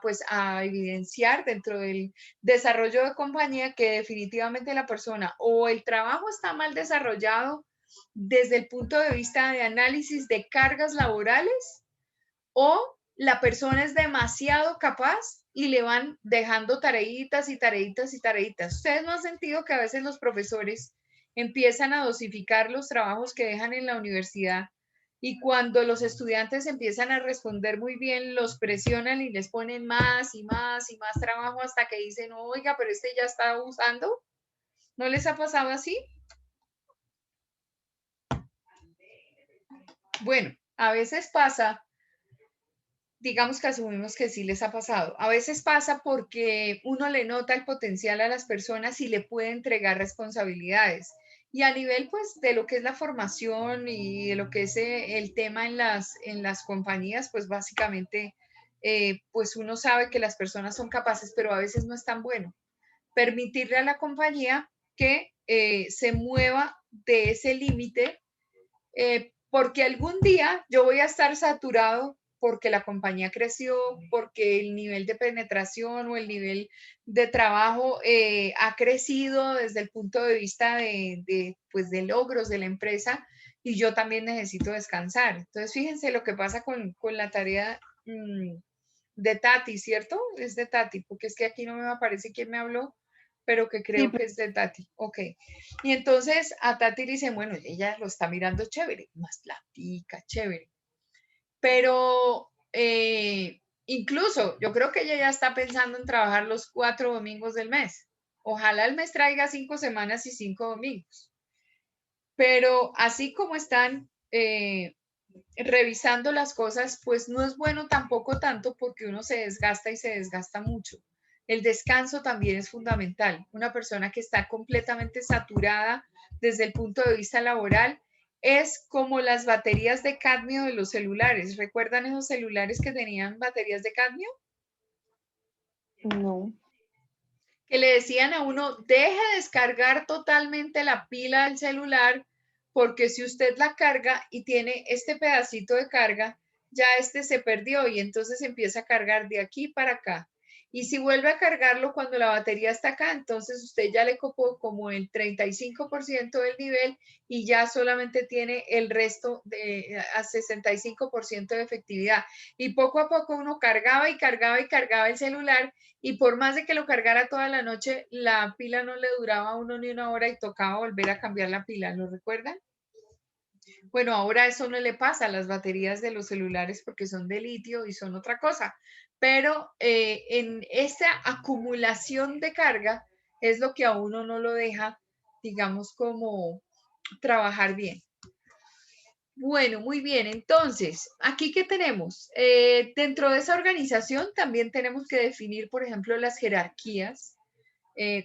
pues a evidenciar dentro del desarrollo de compañía que definitivamente la persona o el trabajo está mal desarrollado desde el punto de vista de análisis de cargas laborales o la persona es demasiado capaz y le van dejando tareitas y tareitas y tareitas. ¿Ustedes no han sentido que a veces los profesores empiezan a dosificar los trabajos que dejan en la universidad y cuando los estudiantes empiezan a responder muy bien, los presionan y les ponen más y más y más trabajo hasta que dicen, oiga, pero este ya está usando? ¿No les ha pasado así? Bueno, a veces pasa, digamos que asumimos que sí les ha pasado. A veces pasa porque uno le nota el potencial a las personas y le puede entregar responsabilidades. Y a nivel, pues, de lo que es la formación y de lo que es el tema en las compañías, pues, básicamente, pues, uno sabe que las personas son capaces, pero a veces no es tan bueno. Permitirle a la compañía que se mueva de ese límite porque algún día yo voy a estar saturado porque la compañía creció, porque el nivel de penetración o el nivel de trabajo ha crecido desde el punto de vista pues de logros de la empresa y yo también necesito descansar. Entonces, fíjense lo que pasa con la tarea de Tati, ¿cierto? Es de Tati, porque es que aquí no me aparece quién me habló, pero que creo que es de Tati. Ok. Y entonces a Tati le dicen, bueno, ella lo está mirando chévere, más platica, chévere. Pero incluso yo creo que ella ya está pensando en trabajar los 4 domingos del mes. Ojalá el mes traiga 5 semanas y 5 domingos. Pero así como están revisando las cosas, pues no es bueno tampoco tanto porque uno se desgasta y se desgasta mucho. El descanso también es fundamental. Una persona que está completamente saturada desde el punto de vista laboral es como las baterías de cadmio de los celulares. ¿Recuerdan esos celulares que tenían baterías de cadmio? No. Que le decían a uno, deje de descargar totalmente la pila del celular, porque si usted la carga y tiene este pedacito de carga, ya este se perdió y entonces empieza a cargar de aquí para acá. Y si vuelve a cargarlo cuando la batería está acá, entonces usted ya le copó como el 35% del nivel y ya solamente tiene el resto de a 65% de efectividad. Y poco a poco uno cargaba y cargaba y cargaba el celular y por más de que lo cargara toda la noche, la pila no le duraba a uno ni una hora y tocaba volver a cambiar la pila, ¿lo recuerdan? Bueno, ahora eso no le pasa a las baterías de los celulares porque son de litio y son otra cosa, pero en esa acumulación de carga es lo que a uno no lo deja, digamos, como trabajar bien. Bueno, muy bien. Entonces, ¿aquí qué tenemos? Dentro de esa organización también tenemos que definir, por ejemplo, las jerarquías,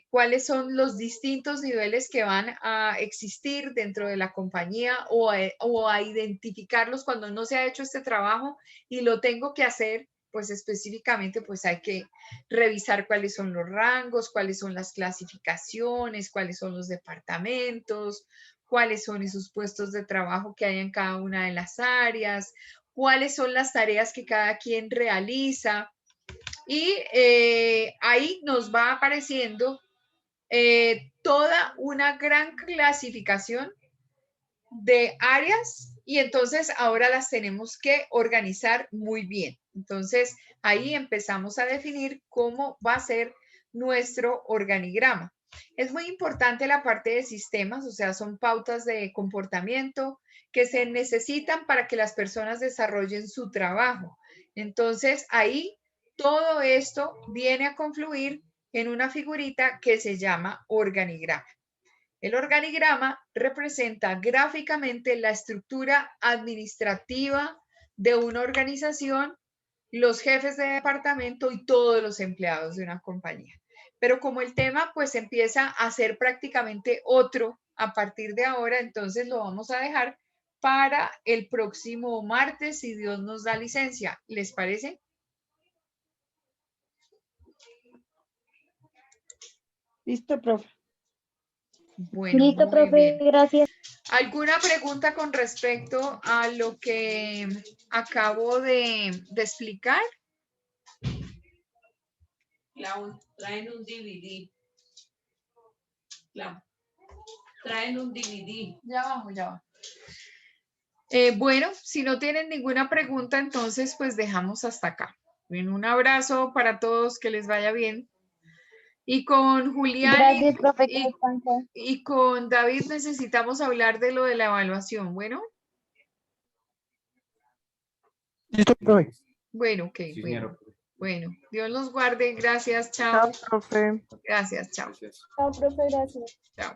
cuáles son los distintos niveles que van a existir dentro de la compañía o a identificarlos cuando no se ha hecho este trabajo y lo tengo que hacer, pues específicamente, pues hay que revisar cuáles son los rangos, cuáles son las clasificaciones, cuáles son los departamentos, cuáles son esos puestos de trabajo que hay en cada una de las áreas, cuáles son las tareas que cada quien realiza. Y ahí nos va apareciendo toda una gran clasificación de áreas y entonces ahora las tenemos que organizar muy bien. Entonces ahí empezamos a definir cómo va a ser nuestro organigrama. Es muy importante la parte de sistemas, o sea, son pautas de comportamiento que se necesitan para que las personas desarrollen su trabajo. Entonces ahí todo esto viene a confluir en una figurita que se llama organigrama. El organigrama representa gráficamente la estructura administrativa de una organización, los jefes de departamento y todos los empleados de una compañía. Pero como el tema pues empieza a ser prácticamente otro a partir de ahora, entonces lo vamos a dejar para el próximo martes, si Dios nos da licencia. ¿Les parece? Listo, profe. Bueno, Listo, muy profe, bien. gracias. ¿Alguna pregunta con respecto a lo que acabo de explicar? Clau, traen un DVD. Clau, traen un DVD. Ya vamos, ya va. Bueno, si no tienen ninguna pregunta, entonces pues dejamos hasta acá. Bien, un abrazo para todos, que les vaya bien. Y con Julián Gracias, profe, que descanse. y con David necesitamos hablar de lo de la evaluación. Bueno. Listo, profe. Bueno, ok, Sí, bueno. señora. Bueno, Dios los guarde. Gracias, chao. Chao, profe. Gracias, chao. Gracias. Chao, profe, gracias. Chao.